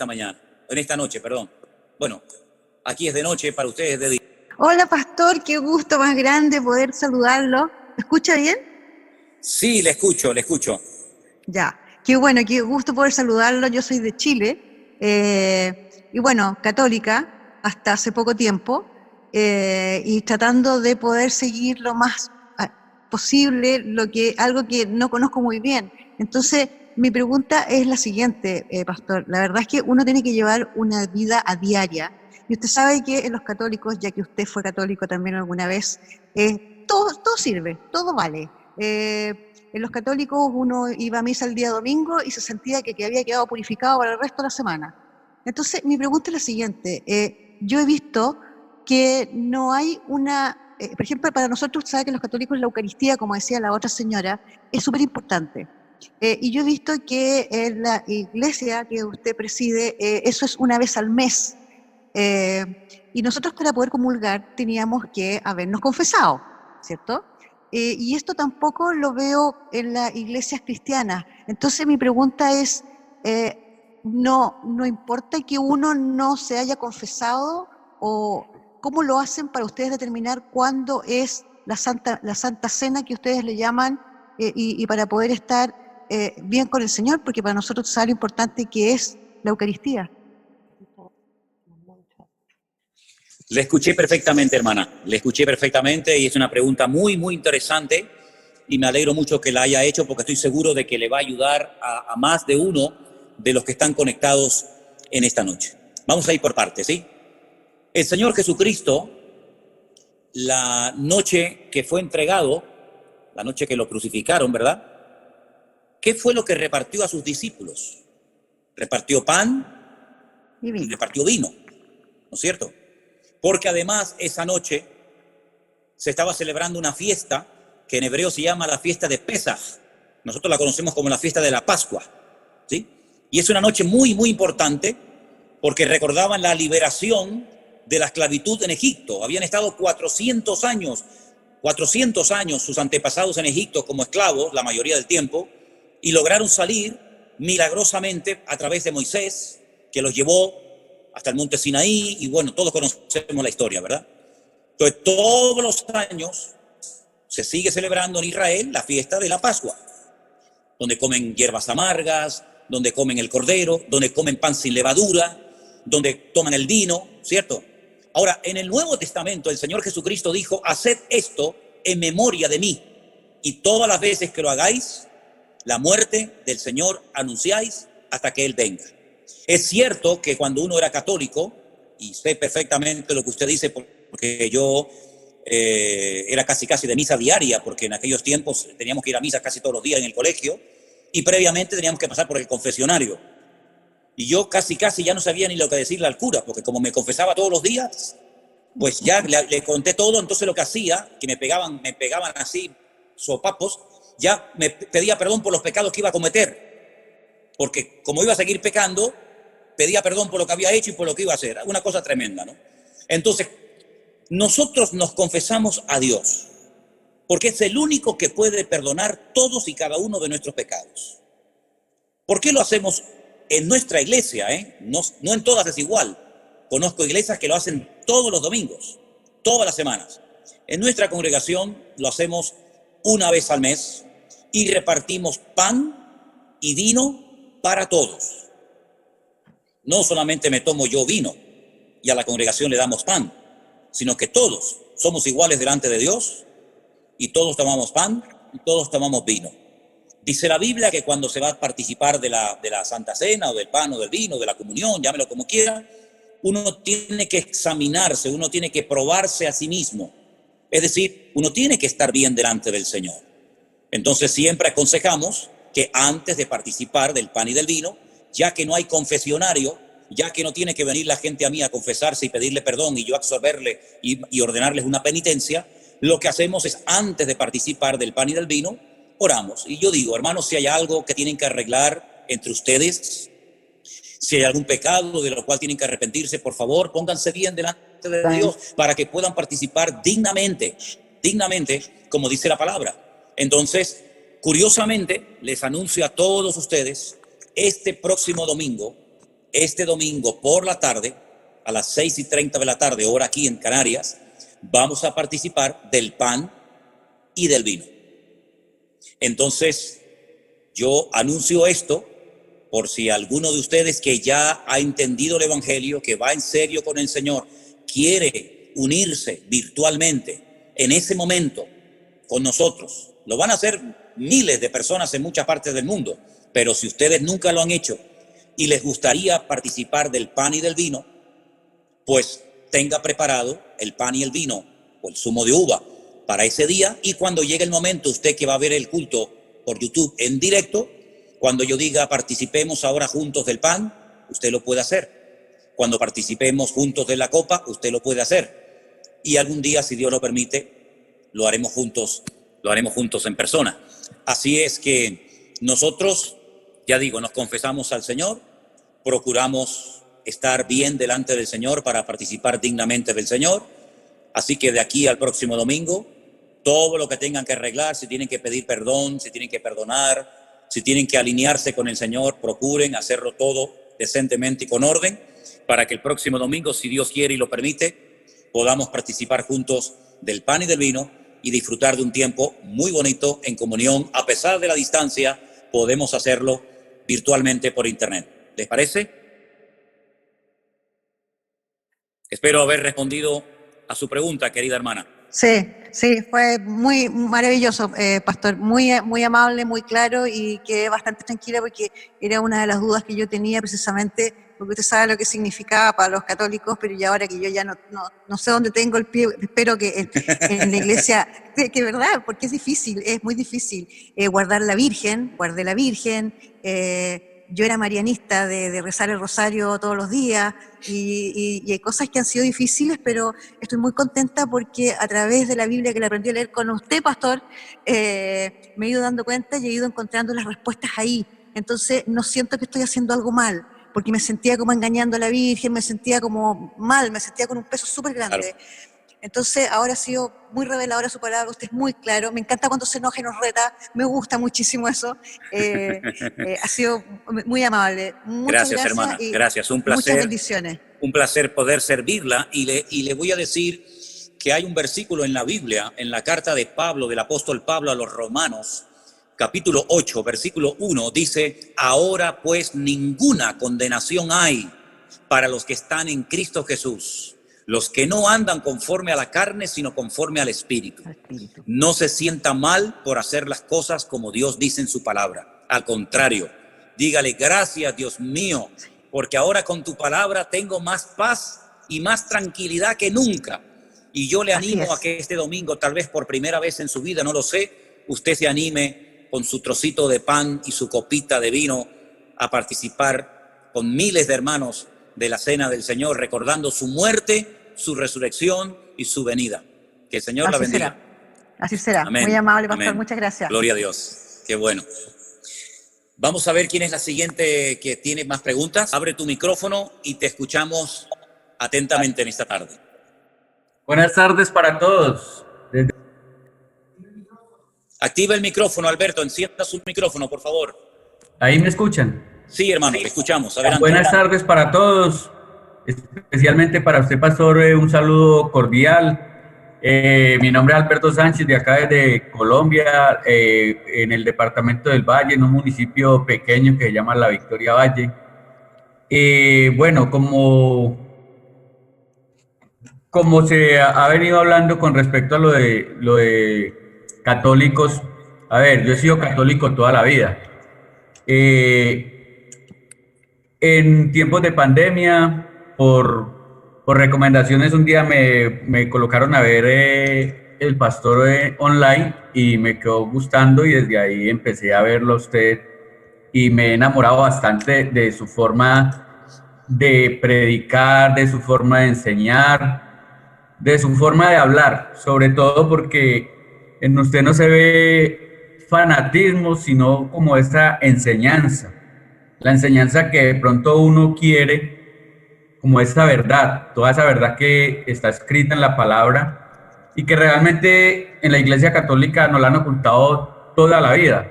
esta noche, perdón. Bueno, aquí es de noche, para ustedes de día. Hola, pastor, qué gusto más grande poder saludarlo. ¿Me escucha bien? Sí, le escucho. Ya, qué bueno, qué gusto poder saludarlo. Yo soy de Chile y bueno, católica hasta hace poco tiempo y tratando de poder seguir lo más posible algo que no conozco muy bien. Entonces, mi pregunta es la siguiente, pastor. La verdad es que uno tiene que llevar una vida a diaria. Y usted sabe que en los católicos, ya que usted fue católico también alguna vez, todo sirve, todo vale. En los católicos uno iba a misa el día domingo y se sentía que había quedado purificado para el resto de la semana. Entonces, mi pregunta es la siguiente. Yo he visto que no hay una... por ejemplo, para nosotros, sabe que los católicos la Eucaristía, como decía la otra señora, es súper importante. Y yo he visto que en la iglesia que usted preside, eso es una vez al mes. Y nosotros para poder comulgar teníamos que habernos confesado, ¿cierto? Y esto tampoco lo veo en las iglesias cristianas. Entonces mi pregunta es, ¿no importa que uno no se haya confesado? ¿O cómo lo hacen para ustedes determinar cuándo es la Santa Cena que ustedes le llaman y para poder estar bien con el Señor? Porque para nosotros sabe lo importante que es la Eucaristía. Le escuché perfectamente, hermana. Le escuché perfectamente y es una pregunta muy, muy interesante y me alegro mucho que la haya hecho porque estoy seguro de que le va a ayudar a más de uno de los que están conectados en esta noche. Vamos a ir por partes, ¿sí? El Señor Jesucristo, la noche que fue entregado, la noche que lo crucificaron, ¿verdad? ¿Qué fue lo que repartió a sus discípulos? Repartió pan y repartió vino, ¿no es cierto? Porque además esa noche se estaba celebrando una fiesta que en hebreo se llama la fiesta de Pesaj. Nosotros la conocemos como la fiesta de la Pascua, ¿sí? Y es una noche muy, muy importante porque recordaban la liberación de la esclavitud en Egipto. Habían estado 400 años sus antepasados en Egipto como esclavos, la mayoría del tiempo, y lograron salir milagrosamente a través de Moisés, que los llevó hasta el monte Sinaí, y bueno, todos conocemos la historia, ¿verdad? Entonces, todos los años se sigue celebrando en Israel la fiesta de la Pascua, donde comen hierbas amargas, donde comen el cordero, donde comen pan sin levadura, donde toman el vino, ¿cierto? Ahora, en el Nuevo Testamento, el Señor Jesucristo dijo, haced esto en memoria de mí, y todas las veces que lo hagáis, la muerte del Señor anunciáis hasta que Él venga. Es cierto que cuando uno era católico, y sé perfectamente lo que usted dice, porque yo era casi de misa diaria, porque en aquellos tiempos teníamos que ir a misa casi todos los días en el colegio, y previamente teníamos que pasar por el confesionario. Y yo casi ya no sabía ni lo que decirle al cura, porque como me confesaba todos los días, pues ya le conté todo. Entonces lo que hacía, que me pegaban así sopapos, ya me pedía perdón por los pecados que iba a cometer, porque como iba a seguir pecando, pedía perdón por lo que había hecho y por lo que iba a hacer. Una cosa tremenda, ¿no? Entonces, nosotros nos confesamos a Dios, porque es el único que puede perdonar todos y cada uno de nuestros pecados. ¿Por qué lo hacemos en nuestra iglesia? No en todas es igual. Conozco iglesias que lo hacen todos los domingos, todas las semanas. En nuestra congregación lo hacemos una vez al mes y repartimos pan y vino para todos. No solamente me tomo yo vino y a la congregación le damos pan, sino que todos somos iguales delante de Dios y todos tomamos pan y todos tomamos vino. Dice la Biblia que cuando se va a participar de la Santa Cena o del pan o del vino, de la comunión, llámelo como quiera, uno tiene que examinarse, uno tiene que probarse a sí mismo. Es decir, uno tiene que estar bien delante del Señor. Entonces siempre aconsejamos que antes de participar del pan y del vino, ya que no hay confesionario, ya que no tiene que venir la gente a mí a confesarse y pedirle perdón y yo absorberle y ordenarles una penitencia, lo que hacemos es antes de participar del pan y del vino, oramos. Y yo digo, hermanos, si hay algo que tienen que arreglar entre ustedes, si hay algún pecado de lo cual tienen que arrepentirse, por favor, pónganse bien delante de Dios para que puedan participar dignamente, como dice la palabra. Entonces, curiosamente, les anuncio a todos ustedes, este domingo por la tarde, a las 6:30 de la tarde, hora aquí en Canarias, vamos a participar del pan y del vino. Entonces, yo anuncio esto por si alguno de ustedes que ya ha entendido el Evangelio, que va en serio con el Señor, quiere unirse virtualmente en ese momento con nosotros. Lo van a hacer miles de personas en muchas partes del mundo, pero si ustedes nunca lo han hecho y les gustaría participar del pan y del vino, pues tenga preparado el pan y el vino o el zumo de uva para ese día, y cuando llegue el momento, usted que va a ver el culto por YouTube en directo, cuando yo diga participemos ahora juntos del pan, usted lo puede hacer. Cuando participemos juntos de la copa, usted lo puede hacer. Y algún día, si Dios lo permite, lo haremos juntos en persona. Así es que nosotros, ya digo, nos confesamos al Señor, procuramos estar bien delante del Señor para participar dignamente del Señor. Así que de aquí al próximo domingo, todo lo que tengan que arreglar, si tienen que pedir perdón, si tienen que perdonar, si tienen que alinearse con el Señor, procuren hacerlo todo decentemente y con orden, para que el próximo domingo, si Dios quiere y lo permite, podamos participar juntos del pan y del vino y disfrutar de un tiempo muy bonito en comunión. A pesar de la distancia, podemos hacerlo virtualmente por internet. ¿Les parece? Espero haber respondido a su pregunta, querida hermana. Sí, fue muy maravilloso, pastor, muy amable, muy claro, y quedé bastante tranquila porque era una de las dudas que yo tenía precisamente, porque usted sabe lo que significaba para los católicos, pero ya ahora que yo ya no sé dónde tengo el pie, espero que en la iglesia, que verdad, porque es difícil, es muy difícil guardé la Virgen, yo era marianista de rezar el rosario todos los días y hay cosas que han sido difíciles, pero estoy muy contenta porque a través de la Biblia que la aprendí a leer con usted, pastor, me he ido dando cuenta y he ido encontrando las respuestas ahí. Entonces no siento que estoy haciendo algo mal, porque me sentía como engañando a la Virgen, me sentía como mal, me sentía con un peso súper grande. Claro. Entonces, ahora ha sido muy reveladora su palabra, usted es muy claro, me encanta cuando se enoja y nos reta, me gusta muchísimo eso, ha sido muy amable. Muchas gracias, hermana, gracias, un placer. Muchas bendiciones. Un placer poder servirla, y le voy a decir que hay un versículo en la Biblia, en la carta de Pablo, del apóstol Pablo a los Romanos, capítulo 8, versículo 1, dice: ahora pues ninguna condenación hay para los que están en Cristo Jesús, los que no andan conforme a la carne, sino conforme al Espíritu. No se sienta mal por hacer las cosas como Dios dice en su palabra. Al contrario, dígale: gracias, Dios mío, porque ahora con tu palabra tengo más paz y más tranquilidad que nunca. Y yo le animo a que este domingo, tal vez por primera vez en su vida, no lo sé, usted se anime con su trocito de pan y su copita de vino a participar con miles de hermanos de la cena del Señor, recordando su muerte, su resurrección y su venida. Que el Señor la bendiga. Así será. Amén. Muy amable, pastor. Amén. Muchas gracias. Gloria a Dios. Qué bueno. Vamos a ver quién es la siguiente que tiene más preguntas. Abre tu micrófono y te escuchamos atentamente en esta tarde. Buenas tardes para todos. Activa el micrófono, Alberto, encienda su micrófono, por favor. ¿Ahí me escuchan? Sí, hermano, te escuchamos. Adelante. Buenas tardes para todos, especialmente para usted, pastor, un saludo cordial. Mi nombre es Alberto Sánchez, de acá desde Colombia, en el departamento del Valle, en un municipio pequeño que se llama La Victoria Valle. Bueno, como se ha venido hablando con respecto a lo de católicos, a ver, yo he sido católico toda la vida. En tiempos de pandemia, por recomendaciones, un día me colocaron a ver El Pastor online y me quedó gustando, y desde ahí empecé a verlo a usted y me he enamorado bastante de su forma de predicar, de su forma de enseñar, de su forma de hablar, sobre todo porque en usted no se ve fanatismo, sino como esta enseñanza, la enseñanza que de pronto uno quiere, como esta verdad, toda esa verdad que está escrita en la palabra y que realmente en la Iglesia Católica nos la han ocultado toda la vida,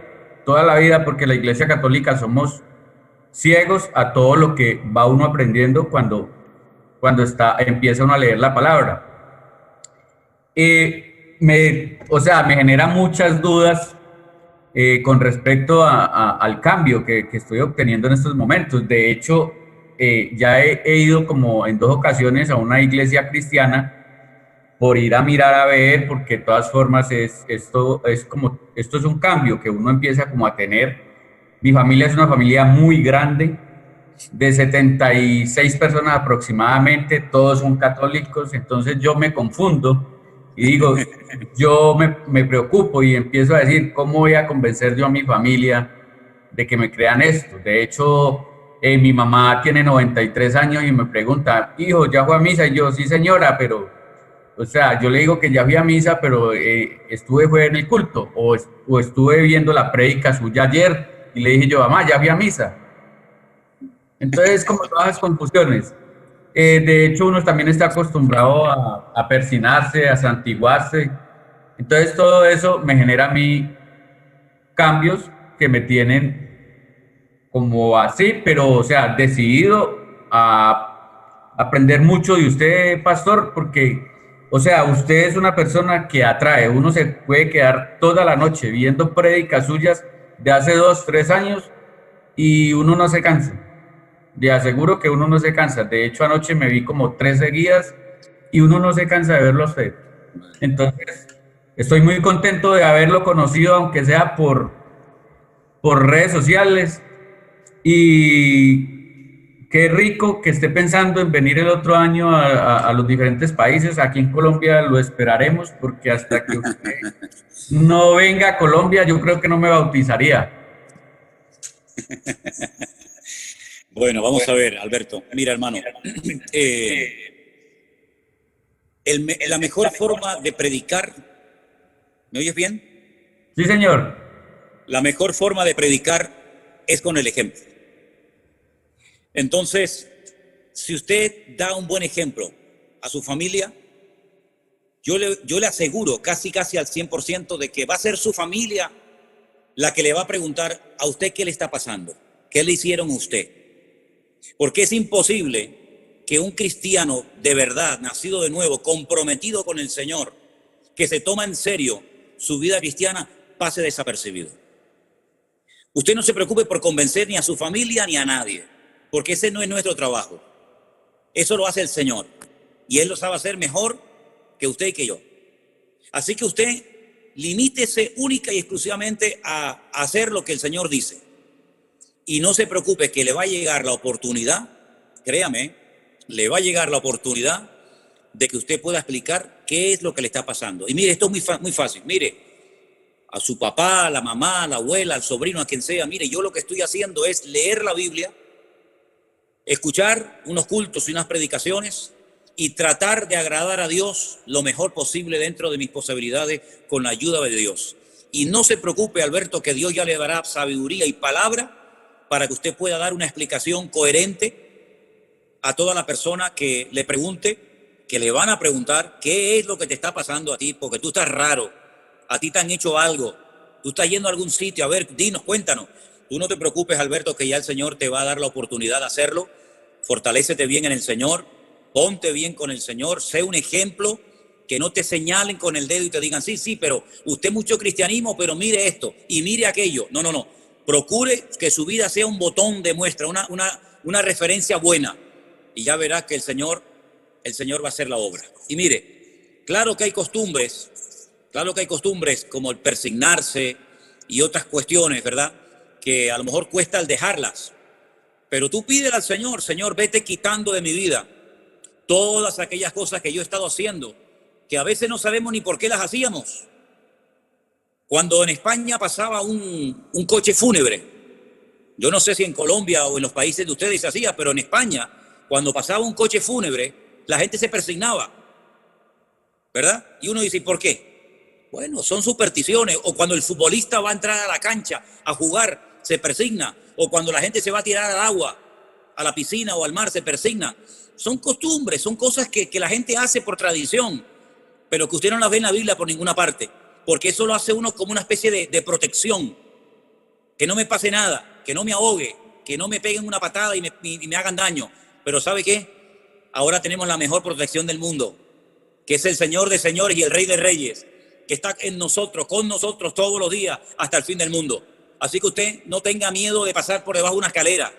porque la Iglesia Católica somos ciegos a todo lo que va uno aprendiendo cuando empieza uno a leer la palabra. Me genera muchas dudas con respecto al cambio que estoy obteniendo en estos momentos. De hecho, ya he ido como en 2 ocasiones a una iglesia cristiana por ir a mirar a ver, porque de todas formas esto es un cambio que uno empieza como a tener. Mi familia es una familia muy grande, de 76 personas aproximadamente, todos son católicos, entonces yo me confundo y digo, yo me preocupo y empiezo a decir, ¿cómo voy a convencer yo a mi familia de que me crean esto? De hecho, mi mamá tiene 93 años y me pregunta, hijo, ¿ya fue a misa? Y yo, sí señora, pero, yo le digo que ya fui a misa, pero fue en el culto, o estuve viendo la prédica suya ayer, y le dije yo, mamá, ya fui a misa. Entonces, como todas las confusiones. De hecho, uno también está acostumbrado a persinarse, a santiguarse. Entonces, todo eso me genera a mí cambios que me tienen como así, pero, decidido a aprender mucho de usted, pastor, porque, usted es una persona que atrae. Uno se puede quedar toda la noche viendo prédicas suyas de hace 2, 3 años y uno no se cansa. Le aseguro que uno no se cansa. De hecho, anoche me vi como 3 seguidas y uno no se cansa de verlo a usted. Entonces, estoy muy contento de haberlo conocido, aunque sea por redes sociales. Y qué rico que esté pensando en venir el otro año a los diferentes países. Aquí en Colombia lo esperaremos, porque hasta que usted no venga a Colombia, yo creo que no me bautizaría. Bueno, vamos a ver, Alberto. Mira, hermano, la mejor forma de predicar, ¿me oyes bien? Sí, señor. La mejor forma de predicar es con el ejemplo. Entonces, si usted da un buen ejemplo a su familia, yo le aseguro casi al 100% de que va a ser su familia la que le va a preguntar a usted qué le está pasando, qué le hicieron a usted. Porque es imposible que un cristiano de verdad, nacido de nuevo, comprometido con el Señor, que se toma en serio su vida cristiana, pase desapercibido. Usted no se preocupe por convencer ni a su familia ni a nadie, porque ese no es nuestro trabajo. Eso lo hace el Señor, y Él lo sabe hacer mejor que usted y que yo. Así que usted limítese única y exclusivamente a hacer lo que el Señor dice. Y no se preocupe, que le va a llegar la oportunidad, créame, le va a llegar la oportunidad de que usted pueda explicar qué es lo que le está pasando. Y mire, esto es muy fácil. Mire, a su papá, a la mamá, a la abuela, al sobrino, a quien sea, mire, yo lo que estoy haciendo es leer la Biblia, escuchar unos cultos y unas predicaciones y tratar de agradar a Dios lo mejor posible dentro de mis posibilidades con la ayuda de Dios. Y no se preocupe, Alberto, que Dios ya le dará sabiduría y palabra para que usted pueda dar una explicación coherente a toda la persona que le pregunte, que le van a preguntar qué es lo que te está pasando a ti, porque tú estás raro, a ti te han hecho algo, Tú estás yendo a algún sitio, a ver, dinos, cuéntanos. Tú no te preocupes, Alberto, que ya el Señor te va a dar la oportunidad de hacerlo. Fortalécete bien en el Señor, ponte bien con el Señor, sé un ejemplo, que no te señalen con el dedo y te digan, sí, sí, pero usted mucho cristianismo, pero mire esto y mire aquello. No, no, no. Procure que su vida sea un botón de muestra, una referencia buena. Y ya verás que el Señor va a hacer la obra. Y mire, claro que hay costumbres como el persignarse y otras cuestiones, ¿verdad? Que a lo mejor cuesta el dejarlas. Pero tú pídele al Señor, Señor, vete quitando de mi vida todas aquellas cosas que yo he estado haciendo, que a veces no sabemos ni por qué las hacíamos. Cuando en España pasaba un coche fúnebre, yo no sé si en Colombia o en los países de ustedes se hacía, pero en España, cuando pasaba un coche fúnebre, la gente se persignaba, ¿verdad? Y uno dice, ¿por qué? Bueno, son supersticiones. O cuando el futbolista va a entrar a la cancha a jugar, se persigna. O cuando la gente se va a tirar al agua, a la piscina o al mar, se persigna. Son costumbres, son cosas que la gente hace por tradición, pero que usted no las ve en la Biblia por ninguna parte, porque eso lo hace uno como una especie de protección. Que no me pase nada, que no me ahogue, que no me peguen una patada y me hagan daño. Pero ¿sabe qué? Ahora tenemos la mejor protección del mundo, que es el Señor de señores y el Rey de reyes, que está en nosotros, con nosotros todos los días hasta el fin del mundo. Así que usted no tenga miedo de pasar por debajo de una escalera,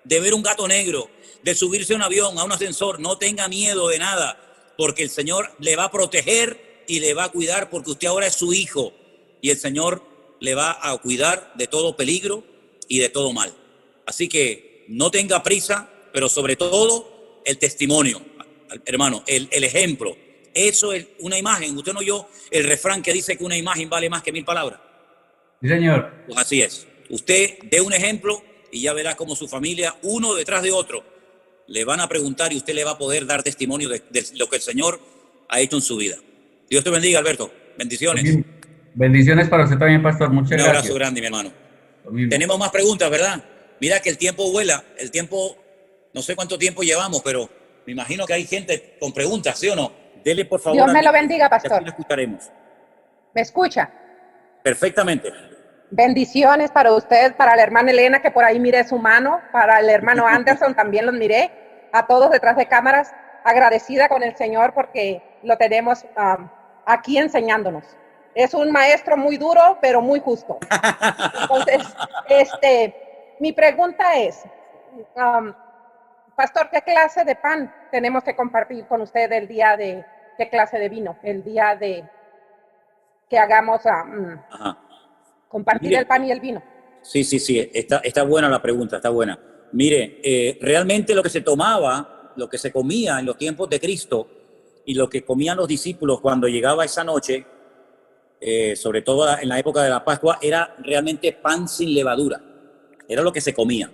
de ver un gato negro, de subirse a un avión, a un ascensor. No tenga miedo de nada, porque el Señor le va a proteger y le va a cuidar, porque usted ahora es su hijo y el Señor le va a cuidar de todo peligro y de todo mal. Así que no tenga prisa, pero sobre todo el testimonio, hermano, el ejemplo. Eso es una imagen. Usted no oyó el refrán que dice que una imagen vale más que 1000 palabras. Sí, señor. Pues así es. Usted dé un ejemplo y ya verá cómo su familia, uno detrás de otro, le van a preguntar y usted le va a poder dar testimonio de lo que el Señor ha hecho en su vida. Dios te bendiga, Alberto. Bendiciones. Bendiciones para usted también, pastor. Muchas gracias. Un abrazo grande, mi hermano. Tenemos más preguntas, ¿verdad? Mira que el tiempo vuela. El tiempo, no sé cuánto tiempo llevamos, pero me imagino que hay gente con preguntas, ¿sí o no? Dele, por favor. Dios me lo bendiga, pastor. Así lo escucharemos. ¿Me escucha? Perfectamente. Bendiciones para usted, para la hermana Elena, que por ahí miré su mano, para el hermano Anderson también los miré, a todos detrás de cámaras, agradecida con el Señor porque lo tenemos aquí enseñándonos. Es un maestro muy duro, pero muy justo. Entonces, mi pregunta es, pastor, ¿qué clase de pan tenemos que compartir con usted el día de, qué clase de vino, el día de que hagamos compartir el pan y el vino? Sí, está buena la pregunta, está buena. Mire, realmente lo que se tomaba, lo que se comía en los tiempos de Cristo y lo que comían los discípulos cuando llegaba esa noche, sobre todo en la época de la Pascua, era realmente pan sin levadura. Era lo que se comía,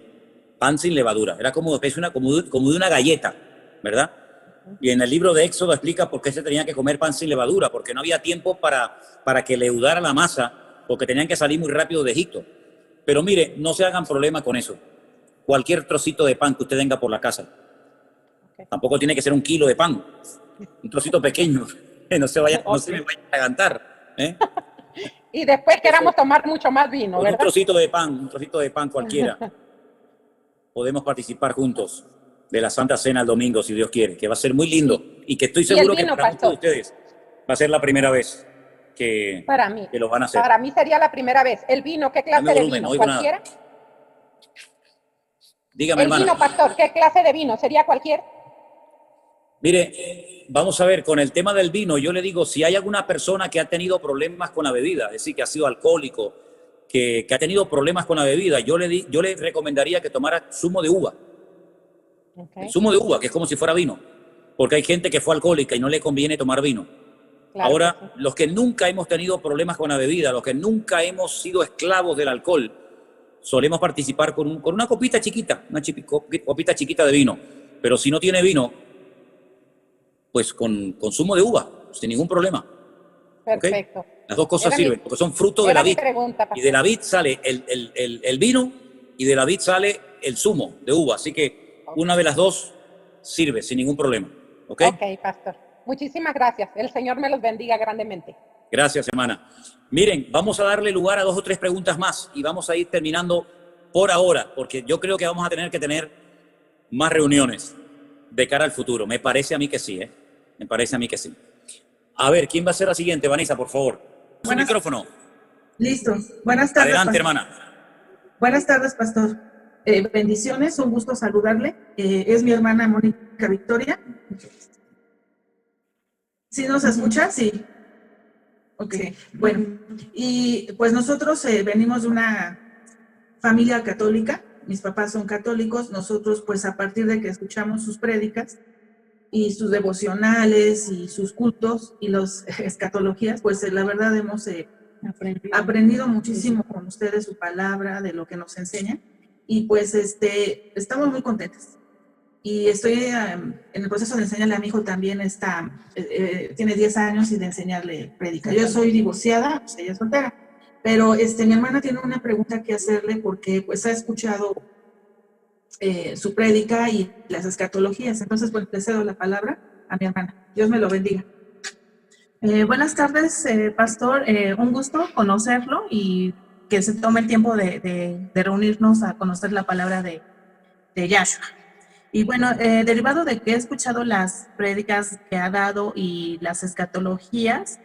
pan sin levadura. Era como de una galleta, ¿verdad? Y en el libro de Éxodo explica por qué se tenía que comer pan sin levadura, porque no había tiempo para que leudara la masa, porque tenían que salir muy rápido de Egipto. Pero mire, no se hagan problema con eso. Cualquier trocito de pan que usted tenga por la casa. Tampoco tiene que ser 1 kilo de pan. Un trocito pequeño. No se me vaya a atragantar. Y después queramos tomar mucho más vino, ¿verdad? Un trocito de pan cualquiera. Podemos participar juntos de la Santa Cena el domingo, si Dios quiere, que va a ser muy lindo. Y que estoy seguro que para muchos de ustedes va a ser la primera vez que lo van a hacer. Para mí sería la primera vez. ¿El vino, qué clase de vino? ¿Cualquiera? Dígame, hermana. El vino, pastor, ¿qué clase de vino? ¿Sería cualquier? Mire, vamos a ver, con el tema del vino, yo le digo, si hay alguna persona que ha tenido problemas con la bebida, es decir, que ha sido alcohólico, que ha tenido problemas con la bebida, yo le recomendaría que tomara zumo de uva. El zumo de uva, que es como si fuera vino, porque hay gente que fue alcohólica y no le conviene tomar vino. Claro. Ahora, los que nunca hemos tenido problemas con la bebida, los que nunca hemos sido esclavos del alcohol, solemos participar con una copita chiquita, copita chiquita de vino. Pero si no tiene vino, pues con zumo de uva, sin ningún problema. Perfecto. ¿Okay? Las dos cosas sirven, porque son frutos de la vid. Y de la vid sale el vino y de la vid sale el zumo de uva. Así que una de las dos sirve sin ningún problema. ¿Ok? Ok, pastor. Muchísimas gracias. El Señor me los bendiga grandemente. Gracias, hermana. Miren, vamos a darle lugar a 2 o 3 preguntas más y vamos a ir terminando por ahora, porque yo creo que vamos a tener que tener más reuniones de cara al futuro. Me parece a mí que sí, ¿eh? Me parece a mí que sí. A ver, ¿quién va a ser la siguiente? Vanessa, por favor. Su micrófono. Listo. Buenas tardes. Adelante, pastor. hermana. Buenas tardes, pastor. Bendiciones, un gusto saludarle. Es mi hermana Mónica Victoria. ¿Sí nos escucha? Sí. Ok, bueno. Y pues nosotros venimos de una familia católica. Mis papás son católicos. Nosotros, pues a partir de que escuchamos sus prédicas y sus devocionales y sus cultos y las escatologías, pues la verdad hemos aprendido muchísimo con ustedes su palabra, de lo que nos enseñan. Y pues estamos muy contentos. Y estoy en el proceso de enseñarle a mi hijo también, tiene 10 años y de enseñarle predicar. Yo soy divorciada, pues ella es soltera, pero mi hermana tiene una pregunta que hacerle porque pues ha escuchado su prédica y las escatologías. Entonces pues le cedo la palabra a mi hermana. Dios me lo bendiga. Buenas tardes, pastor. Un gusto conocerlo y que se tome el tiempo de reunirnos a conocer la palabra de Yahshua. Y bueno, derivado de que he escuchado las prédicas que ha dado y las escatologías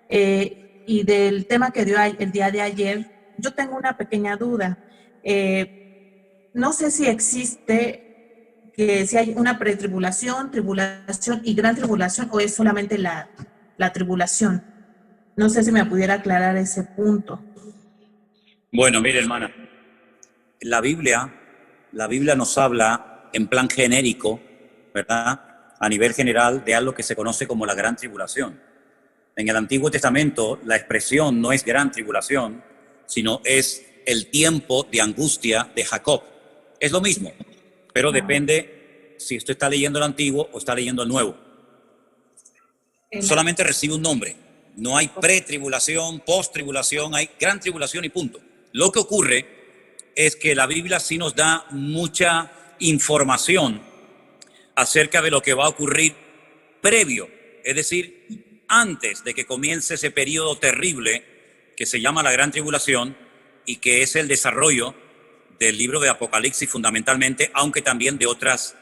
y del tema que dio el día de ayer, yo tengo una pequeña duda. No sé si existe, si hay una pretribulación, tribulación y gran tribulación, o es solamente la tribulación. No sé si me pudiera aclarar ese punto. Bueno, mire, hermana, la Biblia nos habla en plan genérico, ¿verdad? A nivel general de algo que se conoce como la gran tribulación. En el Antiguo Testamento la expresión no es gran tribulación, sino es el tiempo de angustia de Jacob. Es lo mismo, pero depende si usted está leyendo el Antiguo o está leyendo el Nuevo. Solamente recibe un nombre. No hay pretribulación, posttribulación, hay gran tribulación y punto. Lo que ocurre es que la Biblia sí nos da mucha información acerca de lo que va a ocurrir previo, es decir, antes de que comience ese periodo terrible que se llama la Gran Tribulación y que es el desarrollo del libro de Apocalipsis fundamentalmente, aunque también de otras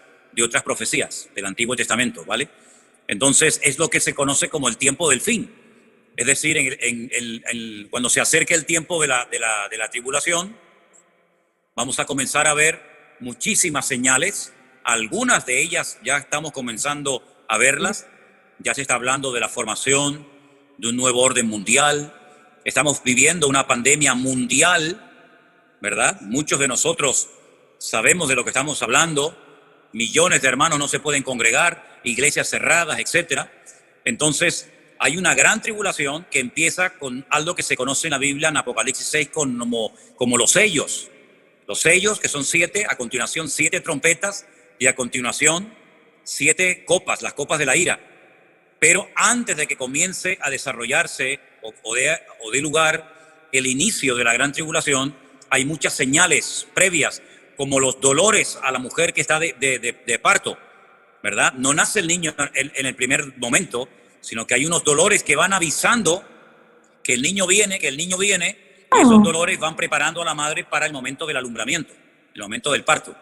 profecías del Antiguo Testamento, ¿vale? Entonces es lo que se conoce como el tiempo del fin, es decir, cuando se acerque el tiempo de la tribulación, vamos a comenzar a ver muchísimas señales, algunas de ellas ya estamos comenzando a verlas, ya se está hablando de la formación de un nuevo orden mundial, estamos viviendo una pandemia mundial, ¿verdad? Muchos de nosotros sabemos de lo que estamos hablando, millones de hermanos no se pueden congregar, iglesias cerradas, etcétera. Entonces hay una gran tribulación que empieza con algo que se conoce en la Biblia, en Apocalipsis 6, como los sellos. Los sellos, que son 7, a continuación 7 trompetas y a continuación 7 copas, las copas de la ira. Pero antes de que comience a desarrollarse o dé lugar el inicio de la gran tribulación, hay muchas señales previas, como los dolores a la mujer que está de parto, ¿verdad? No nace el niño en el primer momento, sino que hay unos dolores que van avisando que el niño viene, y esos dolores van preparando a la madre para el momento del alumbramiento, el momento del parto.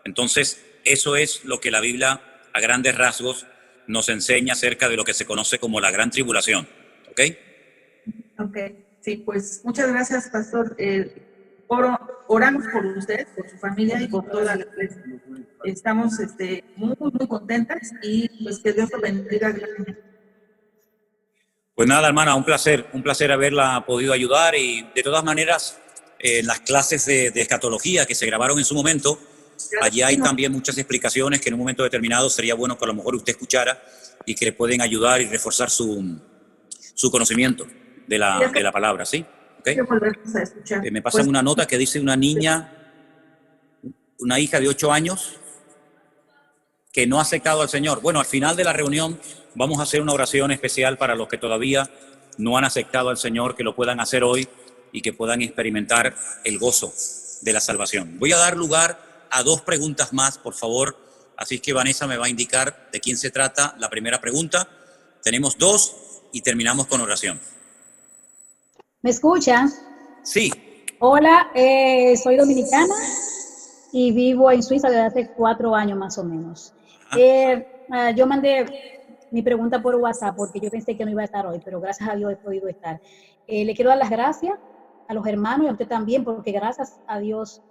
Entonces, eso es lo que la Biblia, a grandes rasgos, nos enseña acerca de lo que se conoce como la gran tribulación. ¿Ok? Ok, sí, pues muchas gracias, pastor. Oramos por usted, por su familia y por toda la iglesia. Estamos muy, muy contentas y pues que Dios lo bendiga grandemente. Pues nada, hermana, un placer haberla podido ayudar y de todas maneras, en las clases de escatología que se grabaron en su momento, allí hay también muchas explicaciones que en un momento determinado sería bueno que a lo mejor usted escuchara y que le pueden ayudar y reforzar su conocimiento de la palabra, ¿sí? ¿Okay? Me pasan una nota que dice una niña, una hija de 8 años, que no ha aceptado al Señor. Bueno, al final de la reunión vamos a hacer una oración especial para los que todavía no han aceptado al Señor, que lo puedan hacer hoy y que puedan experimentar el gozo de la salvación. Voy a dar lugar a 2 preguntas más, por favor. Así que Vanessa me va a indicar de quién se trata la primera pregunta. Tenemos 2 y terminamos con oración. ¿Me escuchan? Sí. Hola, soy dominicana y vivo en Suiza desde hace 4 años más o menos. Yo mandé mi pregunta por WhatsApp porque yo pensé que no iba a estar hoy, pero gracias a Dios he podido estar. Le quiero dar las gracias a los hermanos y a usted también, porque gracias a Dios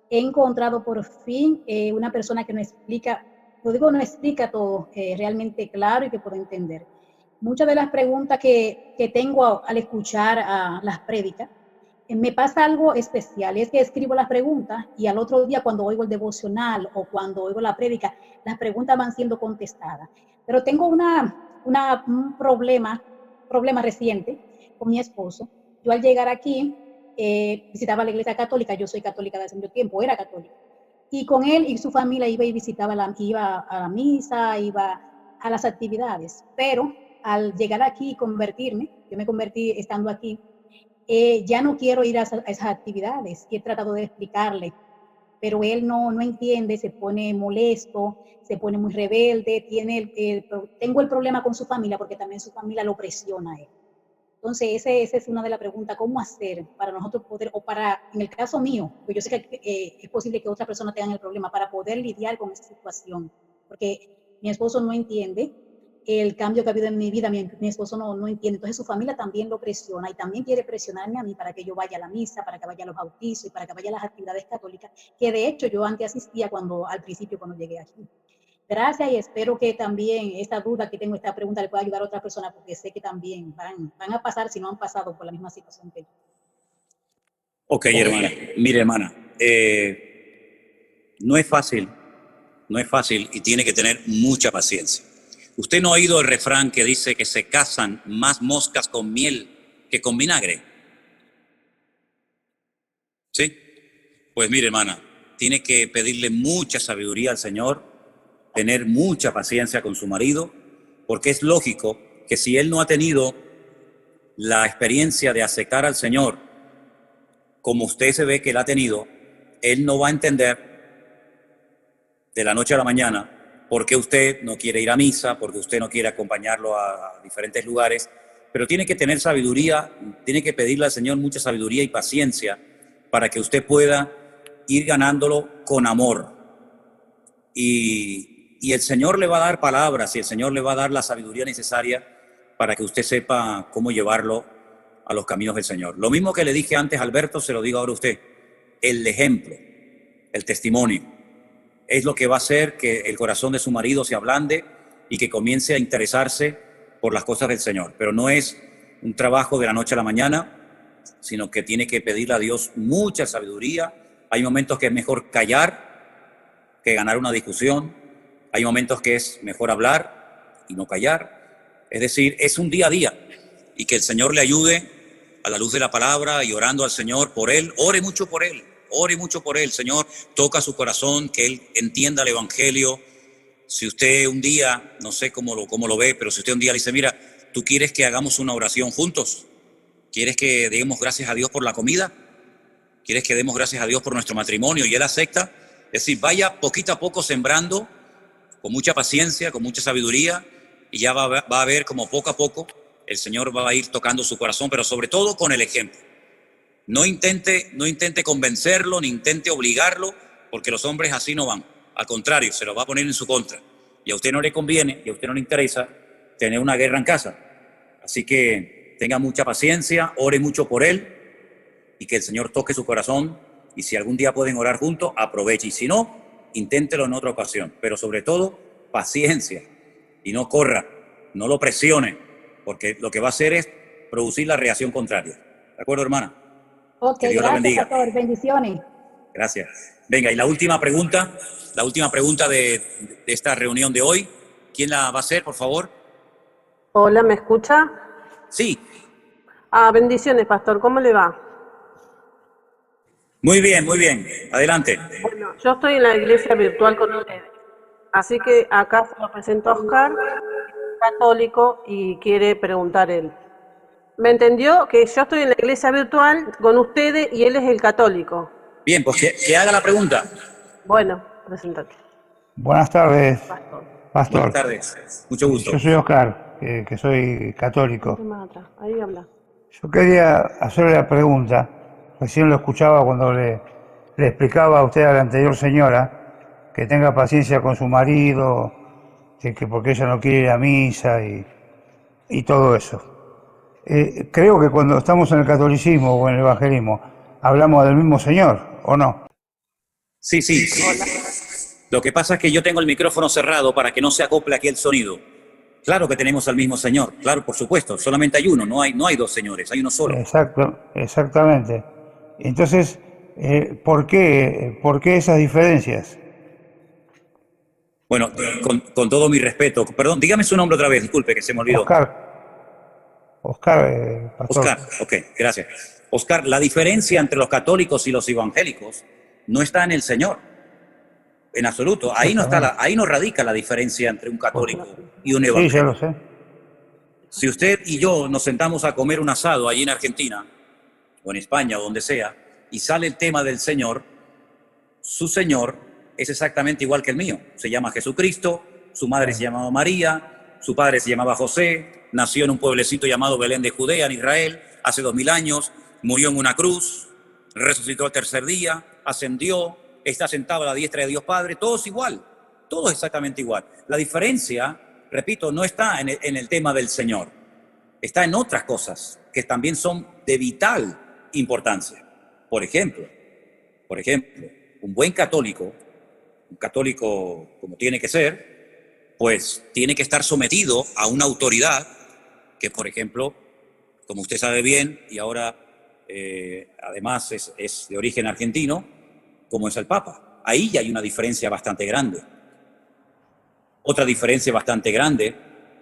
he encontrado por fin una persona que nos explica, lo digo, nos explica todo realmente claro y que puedo entender. Muchas de las preguntas que tengo al escuchar las prédicas, me pasa algo especial, es que escribo las preguntas y al otro día cuando oigo el devocional o cuando oigo la prédica, las preguntas van siendo contestadas. Pero tengo un problema reciente con mi esposo. Yo al llegar aquí, visitaba la iglesia católica, yo soy católica desde hace mucho tiempo, era católica. Y con él y su familia iba y visitaba, iba a la misa, iba a las actividades. Pero al llegar aquí y convertirme, yo me convertí estando aquí, ya no quiero ir a esas actividades y he tratado de explicarle, pero él no entiende, se pone molesto, se pone muy rebelde, tengo el problema con su familia porque también su familia lo presiona a él. Entonces, esa es una de las preguntas, ¿cómo hacer para nosotros poder, o para, en el caso mío, porque yo sé que es posible que otras personas tengan el problema, para poder lidiar con esa situación? Porque mi esposo no entiende el cambio que ha habido en mi vida, mi esposo no entiende, entonces su familia también lo presiona y también quiere presionarme a mí para que yo vaya a la misa, para que vaya a los bautizos y para que vaya a las actividades católicas, que de hecho yo antes asistía al principio cuando llegué aquí. Gracias y espero que también esta duda que tengo, esta pregunta le pueda ayudar a otras personas porque sé que también van a pasar si no han pasado por la misma situación que yo. Ok, hermana. Mire, hermana, no es fácil y tiene que tener mucha paciencia. ¿Usted no ha oído el refrán que dice que se casan más moscas con miel que con vinagre? ¿Sí? Pues mire, hermana, tiene que pedirle mucha sabiduría al Señor, tener mucha paciencia con su marido, porque es lógico que si él no ha tenido la experiencia de aceptar al Señor como usted se ve que la ha tenido, él no va a entender de la noche a la mañana por qué usted no quiere ir a misa, porque usted no quiere acompañarlo a diferentes lugares, pero tiene que tener sabiduría, tiene que pedirle al Señor mucha sabiduría y paciencia para que usted pueda ir ganándolo con amor. Y el Señor le va a dar palabras y el Señor le va a dar la sabiduría necesaria para que usted sepa cómo llevarlo a los caminos del Señor. Lo mismo que le dije antes a Alberto, se lo digo ahora a usted. El ejemplo, el testimonio, es lo que va a hacer que el corazón de su marido se ablande y que comience a interesarse por las cosas del Señor. Pero no es un trabajo de la noche a la mañana, sino que tiene que pedirle a Dios mucha sabiduría. Hay momentos que es mejor callar que ganar una discusión. Hay momentos que es mejor hablar y no callar. Es decir, es un día a día y que el Señor le ayude a la luz de la palabra y orando al Señor por él. Ore mucho por él. Ore mucho por él, Señor, toca su corazón, que él entienda el Evangelio. Si usted un día, no sé cómo lo ve, pero si usted un día le dice, mira, ¿tú quieres que hagamos una oración juntos? ¿Quieres que demos gracias a Dios por la comida? ¿Quieres que demos gracias a Dios por nuestro matrimonio? Y él acepta. Es decir, vaya poquito a poco sembrando, con mucha paciencia, con mucha sabiduría, y ya va a ver como poco a poco el Señor va a ir tocando su corazón, pero sobre todo con el ejemplo. No intente convencerlo, ni intente obligarlo, porque los hombres así no van. Al contrario, se lo va a poner en su contra. Y a usted no le conviene, y a usted no le interesa tener una guerra en casa. Así que tenga mucha paciencia, ore mucho por él, y que el Señor toque su corazón. Y si algún día pueden orar juntos, aproveche. Y si no, inténtelo en otra ocasión. Pero sobre todo, paciencia. Y no corra, no lo presione, porque lo que va a hacer es producir la reacción contraria. ¿De acuerdo, hermana? Ok, que Dios la bendiga. Pastor, bendiciones. Gracias. Venga, y la última pregunta de esta reunión de hoy, ¿quién la va a hacer, por favor? Hola, ¿me escucha? Sí. Bendiciones, Pastor, ¿cómo le va? Muy bien, adelante. Bueno, yo estoy en la iglesia virtual con ustedes, así que acá se lo presento a Oscar, católico, y quiere preguntar él. ¿Me entendió? Que yo estoy en la iglesia virtual con ustedes y él es el católico. Bien, pues que haga la pregunta. Bueno, presentate. Buenas tardes, Pastor. Buenas tardes, mucho gusto. Yo soy Oscar, que soy católico. Ahí habla. Yo quería hacerle la pregunta, recién lo escuchaba cuando le explicaba a usted, a la anterior señora, que tenga paciencia con su marido, que porque ella no quiere ir a misa y todo eso. Creo que cuando estamos en el catolicismo o en el evangelismo, hablamos del mismo Señor, ¿o no? Sí, sí. Lo que pasa es que yo tengo el micrófono cerrado para que no se acople aquí el sonido. Claro que tenemos al mismo Señor, claro, por supuesto. Solamente hay uno, no hay dos señores, hay uno solo. Exacto, exactamente. Entonces, ¿por qué esas diferencias? Bueno, con todo mi respeto, perdón, dígame su nombre otra vez, disculpe que se me olvidó. Oscar, pastor. Oscar, ok, gracias. Oscar, la diferencia entre los católicos y los evangélicos no está en el Señor, en absoluto. Ahí no radica la diferencia entre un católico y un evangélico. Sí, ya lo sé. Si usted y yo nos sentamos a comer un asado allí en Argentina, o en España, o donde sea, y sale el tema del Señor, su Señor es exactamente igual que el mío. Se llama Jesucristo, su madre se llamaba María, su padre se llamaba José, nació en un pueblecito llamado Belén de Judea, en Israel, hace 2000 años, murió en una cruz, resucitó al tercer día, ascendió, está sentado a la diestra de Dios Padre, todo es igual, todo es exactamente igual. La diferencia, repito, no está en el tema del Señor, está en otras cosas que también son de vital importancia. Por ejemplo, un buen católico, un católico como tiene que ser, pues tiene que estar sometido a una autoridad que, por ejemplo, como usted sabe bien, y ahora además es de origen argentino, como es el Papa. Ahí ya hay una diferencia bastante grande. Otra diferencia bastante grande,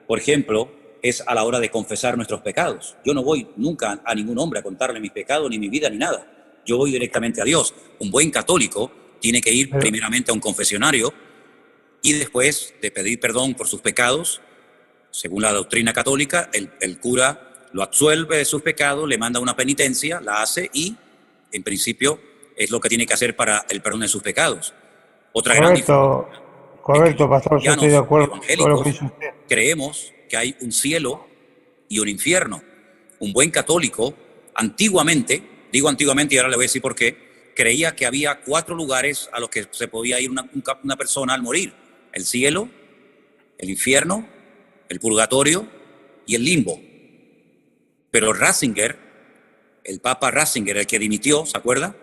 por ejemplo, es a la hora de confesar nuestros pecados. Yo no voy nunca a ningún hombre a contarle mis pecados, ni mi vida, ni nada. Yo voy directamente a Dios. Un buen católico tiene que ir primeramente a un confesionario y después de pedir perdón por sus pecados, según la doctrina católica, el cura lo absuelve de sus pecados, le manda una penitencia, la hace y, en principio, es lo que tiene que hacer para el perdón de sus pecados. Otra gran diferencia. Correcto, pastor, yo estoy de acuerdo con lo que dice usted. Creemos que hay un cielo y un infierno. Un buen católico, antiguamente, digo antiguamente y ahora le voy a decir por qué, creía que había 4 lugares a los que se podía ir una persona al morir: el cielo, el infierno, el purgatorio y el limbo. Pero Ratzinger, el Papa Ratzinger, el que dimitió, ¿se acuerda?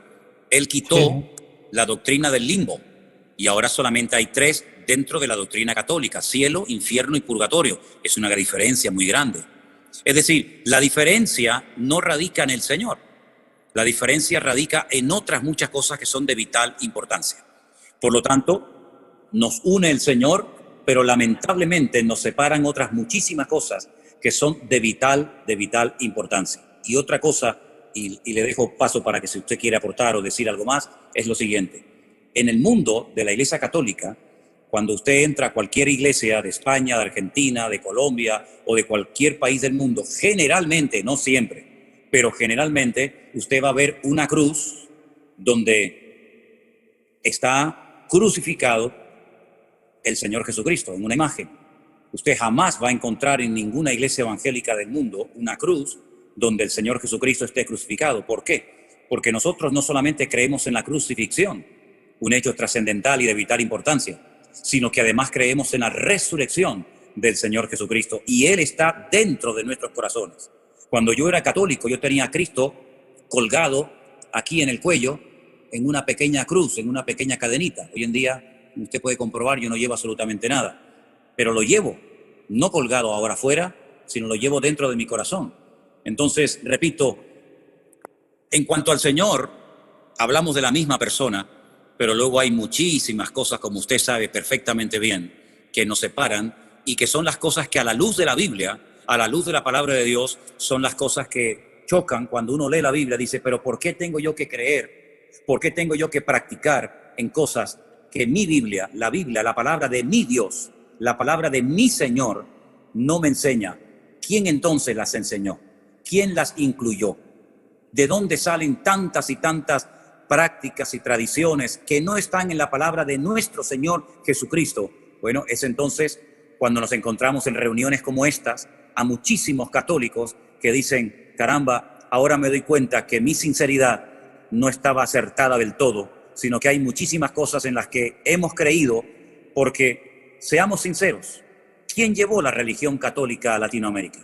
Él quitó la doctrina del limbo y ahora solamente hay 3 dentro de la doctrina católica: cielo, infierno y purgatorio. Es una diferencia muy grande. Es decir, la diferencia no radica en el Señor. La diferencia radica en otras muchas cosas que son de vital importancia. Por lo tanto, nos une el Señor, pero lamentablemente nos separan otras muchísimas cosas que son de vital importancia. Y otra cosa, y le dejo paso para que si usted quiere aportar o decir algo más, es lo siguiente. En el mundo de la Iglesia Católica, cuando usted entra a cualquier iglesia de España, de Argentina, de Colombia o de cualquier país del mundo, generalmente, no siempre, pero generalmente usted va a ver una cruz donde está crucificado el Señor Jesucristo en una imagen. Usted jamás va a encontrar en ninguna iglesia evangélica del mundo una cruz donde el Señor Jesucristo esté crucificado. ¿Por qué? Porque nosotros no solamente creemos en la crucifixión, un hecho trascendental y de vital importancia, sino que además creemos en la resurrección del Señor Jesucristo, y Él está dentro de nuestros corazones. Cuando yo era católico, yo tenía a Cristo colgado aquí en el cuello, en una pequeña cruz, en una pequeña cadenita. Hoy en día, usted puede comprobar, yo no llevo absolutamente nada, pero lo llevo, no colgado ahora afuera, sino lo llevo dentro de mi corazón. Entonces, repito, en cuanto al Señor, hablamos de la misma persona, pero luego hay muchísimas cosas, como usted sabe perfectamente bien, que nos separan y que son las cosas que a la luz de la Biblia, a la luz de la palabra de Dios, son las cosas que chocan cuando uno lee la Biblia. Dice, pero ¿por qué tengo yo que creer? ¿Por qué tengo yo que practicar en cosas que mi Biblia, la palabra de mi Dios, la palabra de mi Señor, no me enseña? ¿Quién entonces las enseñó? ¿Quién las incluyó? ¿De dónde salen tantas y tantas prácticas y tradiciones que no están en la palabra de nuestro Señor Jesucristo? Bueno, es entonces cuando nos encontramos en reuniones como estas a muchísimos católicos que dicen, caramba, ahora me doy cuenta que mi sinceridad no estaba acertada del todo, sino que hay muchísimas cosas en las que hemos creído, porque, seamos sinceros, ¿quién llevó la religión católica a Latinoamérica?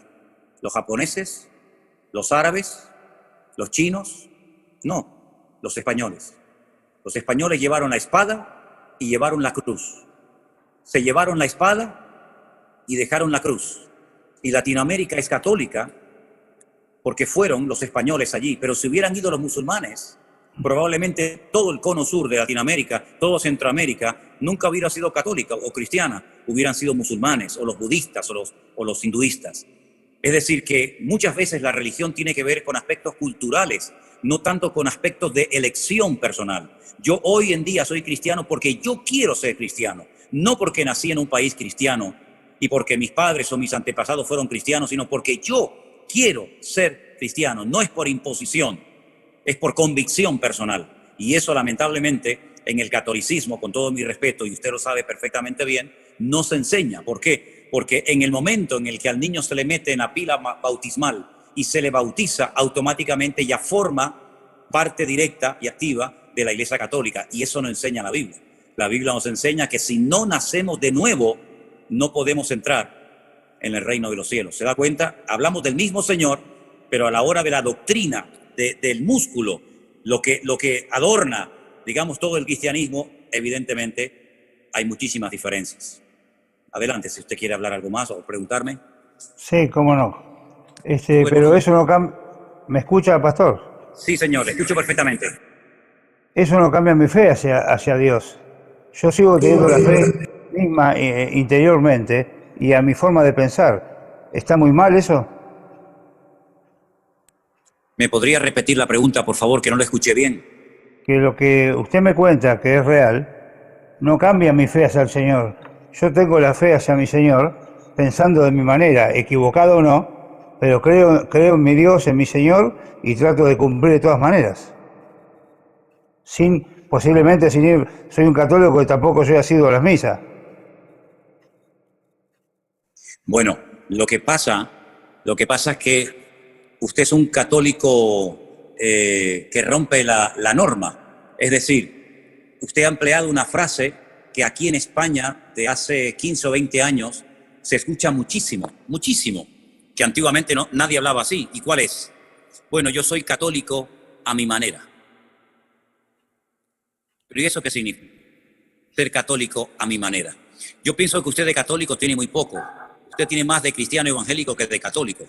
¿Los japoneses? ¿Los árabes? ¿Los chinos? No, los españoles. Los españoles llevaron la espada y llevaron la cruz. Se llevaron la espada y dejaron la cruz. Y Latinoamérica es católica porque fueron los españoles allí, pero si hubieran ido los musulmanes, probablemente todo el cono sur de Latinoamérica, todo Centroamérica, nunca hubiera sido católica o cristiana, hubieran sido musulmanes o los budistas o los hinduistas. Es decir, que muchas veces la religión tiene que ver con aspectos culturales, no tanto con aspectos de elección personal. Yo hoy en día soy cristiano porque yo quiero ser cristiano, no porque nací en un país cristiano y porque mis padres o mis antepasados fueron cristianos, sino porque yo quiero ser cristiano. No es por imposición, es por convicción personal. Y eso, lamentablemente, en el catolicismo, con todo mi respeto, y usted lo sabe perfectamente bien, no se enseña. ¿Por qué? Porque en el momento en el que al niño se le mete en la pila bautismal y se le bautiza, automáticamente ya forma parte directa y activa de la Iglesia Católica. Y eso no enseña la Biblia. La Biblia nos enseña que si no nacemos de nuevo, no podemos entrar en el reino de los cielos. ¿Se da cuenta? Hablamos del mismo Señor, pero a la hora de la doctrina, del músculo, lo que adorna, digamos, todo el cristianismo, evidentemente hay muchísimas diferencias. Adelante, si usted quiere hablar algo más o preguntarme. Sí, cómo no. Bueno, Pero eso no cambia. ¿Me escucha, pastor? Sí, señor, le escucho perfectamente. Eso no cambia mi fe hacia Dios. Yo sigo teniendo la fe misma interiormente y a mi forma de pensar. ¿Está muy mal eso? ¿Me podría repetir la pregunta, por favor, que no la escuché bien? Que lo que usted me cuenta que es real no cambia mi fe hacia el Señor. Yo tengo la fe hacia mi Señor pensando de mi manera, equivocado o no, pero creo en mi Dios, en mi Señor, y trato de cumplir de todas maneras. Posiblemente sin ir, soy un católico y tampoco soy asiduo a las misas. Bueno, lo que pasa es que usted es un católico que rompe la norma. Es decir, usted ha empleado una frase que aquí en España de hace 15 o 20 años se escucha muchísimo, muchísimo, que antiguamente nadie hablaba así. ¿Y cuál es? Bueno, yo soy católico a mi manera. ¿Pero y eso qué significa? Ser católico a mi manera. Yo pienso que usted de católico tiene muy poco. Usted tiene más de cristiano evangélico que de católico.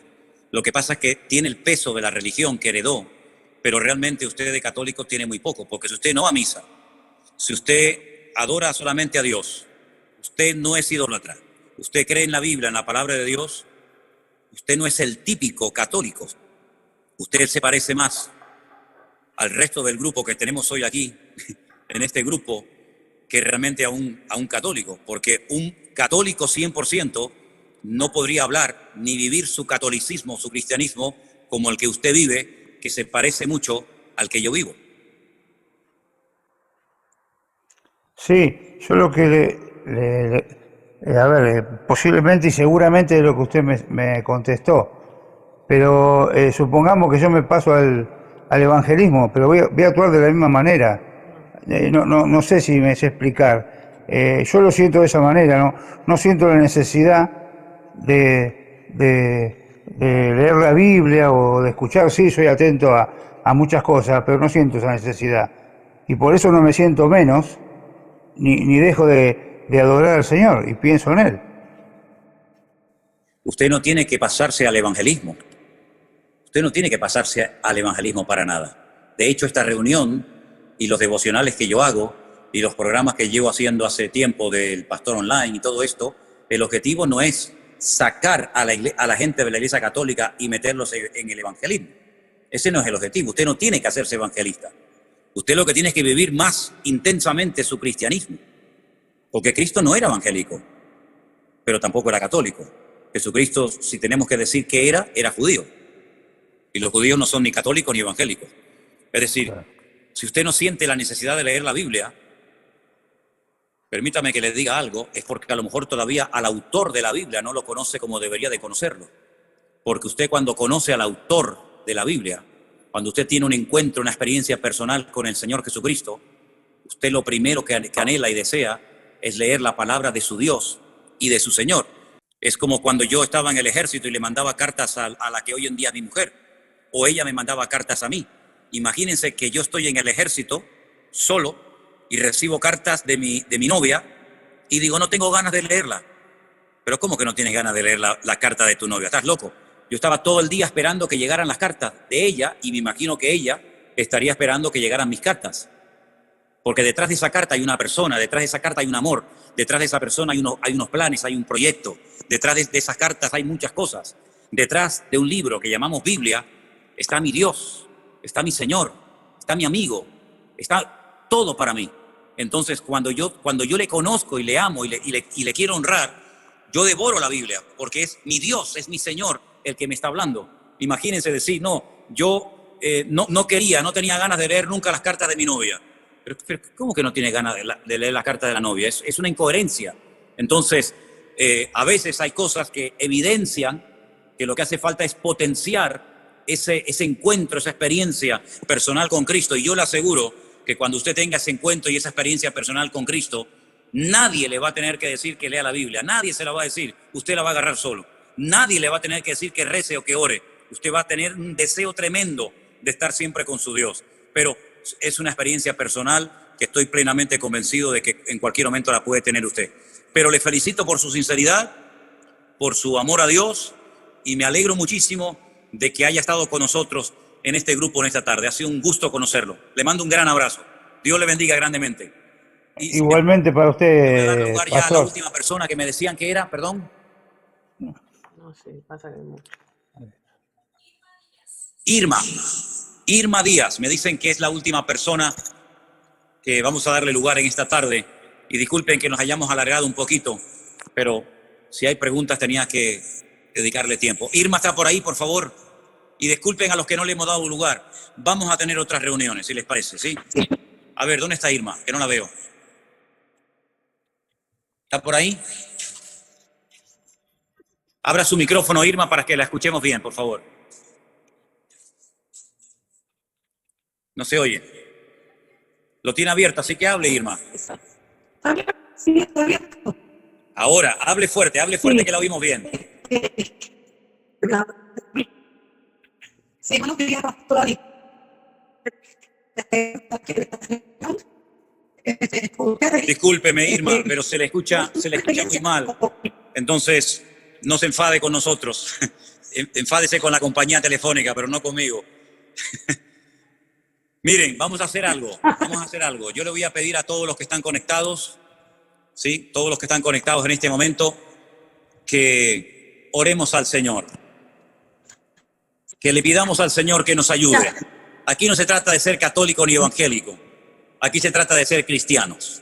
Lo que pasa es que tiene el peso de la religión que heredó, pero realmente usted de católico tiene muy poco, porque si usted no va a misa, si usted adora solamente a Dios, usted no es idólatra, usted cree en la Biblia, en la palabra de Dios, usted no es el típico católico. Usted se parece más al resto del grupo que tenemos hoy aquí, en este grupo, que realmente a un católico, porque un católico 100% no podría hablar ni vivir su catolicismo, su cristianismo, como el que usted vive, que se parece mucho al que yo vivo. Sí, yo lo que posiblemente y seguramente es lo que usted me contestó, pero supongamos que yo me paso al evangelismo, pero voy a actuar de la misma manera. No sé si me sé explicar. Yo lo siento de esa manera, no siento la necesidad de leer la Biblia o de escuchar. Sí, soy atento a muchas cosas, pero no siento esa necesidad. Y por eso no me siento menos, ni dejo de adorar al Señor y pienso en Él. Usted no tiene que pasarse al evangelismo. Usted no tiene que pasarse al evangelismo para nada. De hecho, esta reunión y los devocionales que yo hago y los programas que llevo haciendo hace tiempo del Pastor Online y todo esto, el objetivo no es sacar a la gente de la Iglesia Católica y meterlos en el evangelismo. Ese no es el objetivo. Usted no tiene que hacerse evangelista. Usted lo que tiene es que vivir más intensamente su cristianismo. Porque Cristo no era evangélico, pero tampoco era católico. Jesucristo, si tenemos que decir que era judío. Y los judíos no son ni católicos ni evangélicos. Es decir, si usted no siente la necesidad de leer la Biblia, permítame que le diga algo, es porque a lo mejor todavía al autor de la Biblia no lo conoce como debería de conocerlo. porque usted cuando conoce al autor de la Biblia, cuando usted tiene un encuentro, una experiencia personal con el Señor Jesucristo, usted lo primero que anhela y desea es leer la palabra de su Dios y de su Señor. Es como cuando yo estaba en el ejército y le mandaba cartas a la que hoy en día es mi mujer, o ella me mandaba cartas a mí. Imagínense que yo estoy en el ejército solo y recibo cartas de mi novia y digo, no tengo ganas de leerla. Pero ¿cómo que no tienes ganas de leer la carta de tu novia? ¿Estás loco? Yo estaba todo el día esperando que llegaran las cartas de ella y me imagino que ella estaría esperando que llegaran mis cartas. Porque detrás de esa carta hay una persona, detrás de esa carta hay un amor, detrás de esa persona hay unos planes, hay un proyecto, detrás de esas cartas hay muchas cosas. Detrás de un libro que llamamos Biblia está mi Dios, está mi Señor, está mi amigo, está todo para mí. Entonces cuando yo le conozco y le amo y le quiero honrar, yo devoro la Biblia porque es mi Dios, es mi Señor el que me está hablando. Imagínense decir, no, yo no tenía ganas de leer nunca las cartas de mi novia. Pero ¿cómo que no tiene ganas de leer la carta de la novia? Es una incoherencia. Entonces, a veces hay cosas que evidencian que lo que hace falta es potenciar ese encuentro, esa experiencia personal con Cristo. Y yo le aseguro que cuando usted tenga ese encuentro y esa experiencia personal con Cristo, nadie le va a tener que decir que lea la Biblia. Nadie se la va a decir. Usted la va a agarrar solo. Nadie le va a tener que decir que rece o que ore. Usted va a tener un deseo tremendo de estar siempre con su Dios. Pero es una experiencia personal que estoy plenamente convencido de que en cualquier momento la puede tener usted. Pero le felicito por su sinceridad, por su amor a Dios y me alegro muchísimo de que haya estado con nosotros en este grupo en esta tarde. Ha sido un gusto conocerlo. Le mando un gran abrazo. Dios le bendiga grandemente. Y igualmente para usted, voy a dar lugar ya a la pastor. última persona que me decían que era, perdón. No sé, pasa que mucho. Irma Díaz, me dicen que es la última persona que vamos a darle lugar en esta tarde. Y disculpen que nos hayamos alargado un poquito, pero si hay preguntas tenía que dedicarle tiempo. Irma está por ahí, por favor. Y disculpen a los que no le hemos dado lugar. Vamos a tener otras reuniones, si les parece, ¿sí? A ver, ¿dónde está Irma? Que no la veo. ¿Está por ahí? Abra su micrófono, Irma, para que la escuchemos bien, por favor. No se oye. Lo tiene abierto, así que hable, Irma. Sí, está abierto. Ahora, hable fuerte que la oímos bien. Sí, buenos días, pastor. Discúlpeme, Irma, pero se le escucha muy mal. Entonces, no se enfade con nosotros. Enfádese con la compañía telefónica, pero no conmigo. Miren, vamos a hacer algo. Yo le voy a pedir a todos los que están conectados, ¿sí? Todos los que están conectados en este momento, que oremos al Señor. Que le pidamos al Señor que nos ayude. Aquí no se trata de ser católico ni evangélico. Aquí se trata de ser cristianos,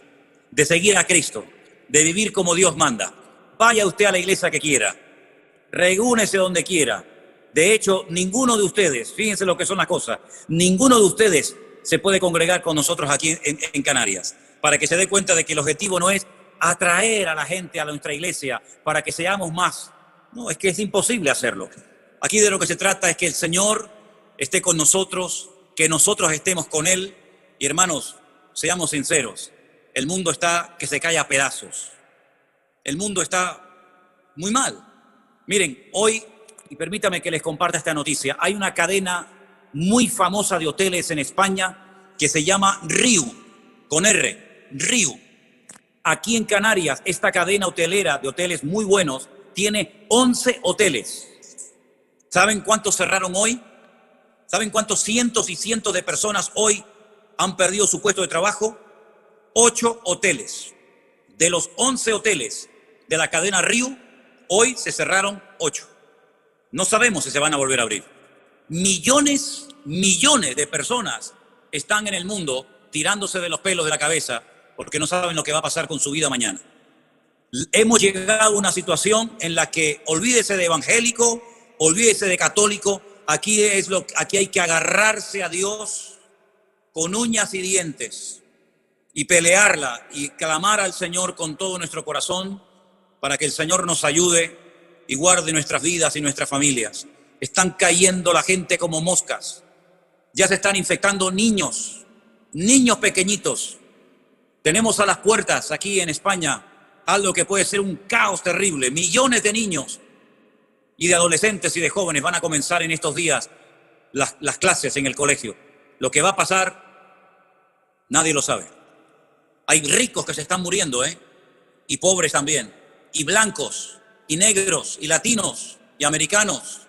de seguir a Cristo, de vivir como Dios manda. Vaya usted a la iglesia que quiera, reúnese donde quiera. De hecho, ninguno de ustedes, fíjense lo que son las cosas, ninguno de ustedes se puede congregar con nosotros aquí en Canarias, para que se dé cuenta de que el objetivo no es atraer a la gente a nuestra iglesia para que seamos más. No, es que es imposible hacerlo. Aquí de lo que se trata es que el Señor esté con nosotros, que nosotros estemos con Él. Y hermanos, seamos sinceros, el mundo está que se cae a pedazos. El mundo está muy mal. Miren, hoy, y permítame que les comparta esta noticia, hay una cadena muy famosa de hoteles en España que se llama Riu, con R, Riu. Aquí en Canarias, esta cadena hotelera de hoteles muy buenos tiene 11 hoteles. ¿Saben cuántos cerraron hoy? ¿Saben cuántos cientos y cientos de personas hoy han perdido su puesto de trabajo? 8 hoteles. De los 11 hoteles de la cadena Riu, hoy se cerraron 8. No sabemos si se van a volver a abrir. Millones de personas están en el mundo tirándose de los pelos de la cabeza porque no saben lo que va a pasar con su vida mañana. Hemos llegado a una situación en la que olvídese de evangélico, olvídese de católico. Aquí hay que agarrarse a Dios con uñas y dientes y pelearla y clamar al Señor con todo nuestro corazón para que el Señor nos ayude y guarde nuestras vidas y nuestras familias. Están cayendo la gente como moscas. Ya se están infectando niños pequeñitos. Tenemos a las puertas aquí en España algo que puede ser un caos terrible. Millones de niños y de adolescentes y de jóvenes van a comenzar en estos días las clases en el colegio. Lo que va a pasar, nadie lo sabe. Hay ricos que se están muriendo, y pobres también, y blancos, y negros, y latinos, y americanos,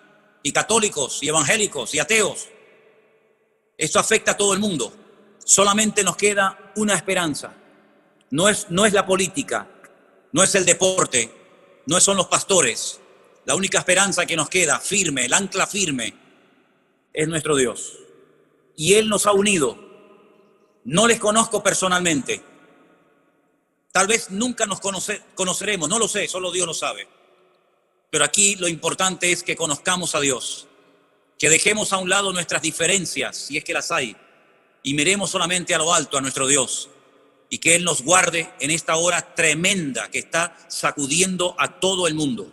y católicos, y evangélicos, y ateos. Esto afecta a todo el mundo. Solamente nos queda una esperanza. No es la política, no es el deporte, no son los pastores. La única esperanza que nos queda firme, el ancla firme, es nuestro Dios. Y Él nos ha unido. No les conozco personalmente. Tal vez nunca nos conoceremos, no lo sé, solo Dios lo sabe. Pero aquí lo importante es que conozcamos a Dios, que dejemos a un lado nuestras diferencias, si es que las hay, y miremos solamente a lo alto, a nuestro Dios, y que Él nos guarde en esta hora tremenda que está sacudiendo a todo el mundo.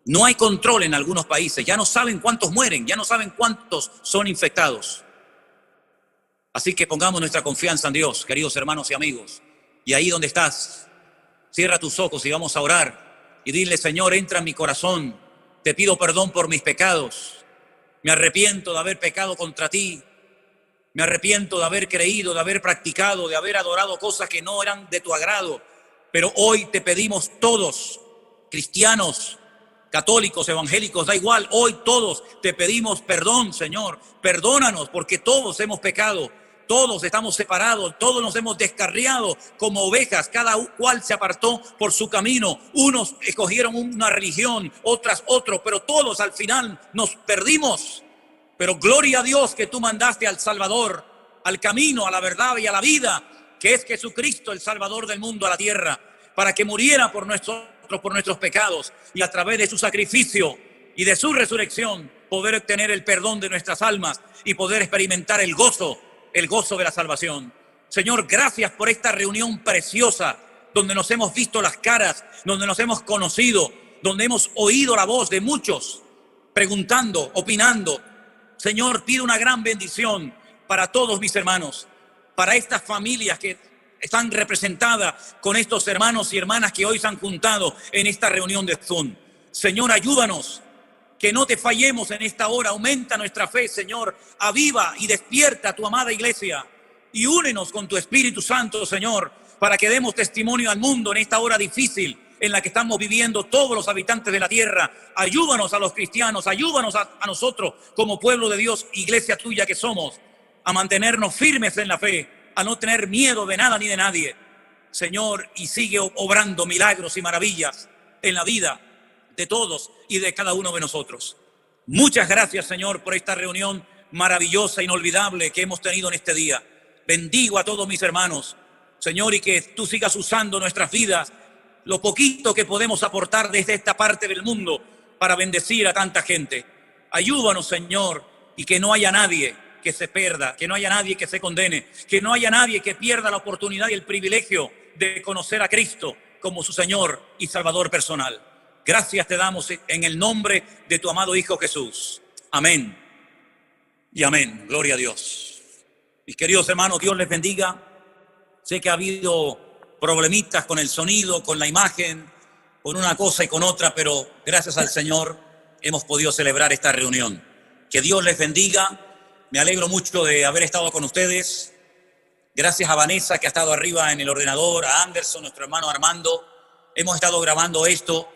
No hay control en algunos países, ya no saben cuántos mueren, ya no saben cuántos son infectados. Así que pongamos nuestra confianza en Dios, queridos hermanos y amigos. Y ahí donde estás, cierra tus ojos y vamos a orar y dile: Señor, entra en mi corazón, te pido perdón por mis pecados, me arrepiento de haber pecado contra ti, me arrepiento de haber creído, de haber practicado, de haber adorado cosas que no eran de tu agrado, pero hoy te pedimos todos, cristianos, católicos, evangélicos, da igual, hoy todos te pedimos perdón, Señor, perdónanos porque todos hemos pecado. Todos estamos separados, todos nos hemos descarriado como ovejas, cada cual se apartó por su camino. Unos escogieron una religión, otras otro, pero todos al final nos perdimos. Pero gloria a Dios que tú mandaste al Salvador, al camino, a la verdad y a la vida, que es Jesucristo, el Salvador del mundo, a la tierra, para que muriera por nuestros pecados y a través de su sacrificio y de su resurrección poder obtener el perdón de nuestras almas y poder experimentar el gozo de la salvación. Señor, gracias por esta reunión preciosa donde nos hemos visto las caras, donde nos hemos conocido, donde hemos oído la voz de muchos preguntando, opinando. Señor, pido una gran bendición para todos mis hermanos, para estas familias que están representadas con estos hermanos y hermanas que hoy se han juntado en esta reunión de Zoom. Señor, ayúdanos. Que no te fallemos en esta hora, aumenta nuestra fe, Señor, aviva y despierta a tu amada iglesia y únenos con tu Espíritu Santo, Señor, para que demos testimonio al mundo en esta hora difícil en la que estamos viviendo todos los habitantes de la tierra. Ayúdanos a los cristianos, ayúdanos a nosotros como pueblo de Dios, iglesia tuya que somos, a mantenernos firmes en la fe, a no tener miedo de nada ni de nadie, Señor, y sigue obrando milagros y maravillas en la vida de todos y de cada uno de nosotros. Muchas gracias, Señor, por esta reunión maravillosa, inolvidable que hemos tenido en este día. Bendigo a todos mis hermanos, Señor, y que tú sigas usando nuestras vidas, lo poquito que podemos aportar desde esta parte del mundo para bendecir a tanta gente. Ayúdanos, Señor, y que no haya nadie que se pierda, que no haya nadie que se condene, que no haya nadie que pierda la oportunidad y el privilegio de conocer a Cristo como su Señor y Salvador personal. Gracias te damos en el nombre de tu amado Hijo Jesús. Amén y amén. Gloria a Dios. Mis queridos hermanos, Dios les bendiga. Sé que ha habido problemitas con el sonido, con la imagen, con una cosa y con otra, pero gracias al Señor hemos podido celebrar esta reunión. Que Dios les bendiga. Me alegro mucho de haber estado con ustedes. Gracias a Vanessa, que ha estado arriba en el ordenador, a Anderson, nuestro hermano Armando. Hemos estado grabando esto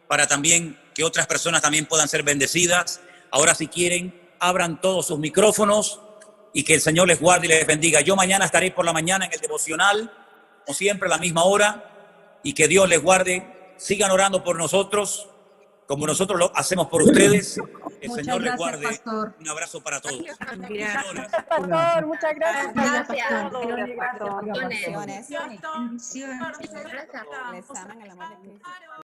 para también que otras personas también puedan ser bendecidas. Ahora, si quieren, abran todos sus micrófonos y que el Señor les guarde y les bendiga. Yo mañana estaré por la mañana en el devocional, como siempre, a la misma hora, y que Dios les guarde. Sigan orando por nosotros, como nosotros lo hacemos por ustedes. El Muchas Señor les gracias, guarde. pastor. Un abrazo para todos. Gracias, pastor. Muchas gracias. Gracias. Bendiciones. Bendiciones. Les aman a la madre de Cristo.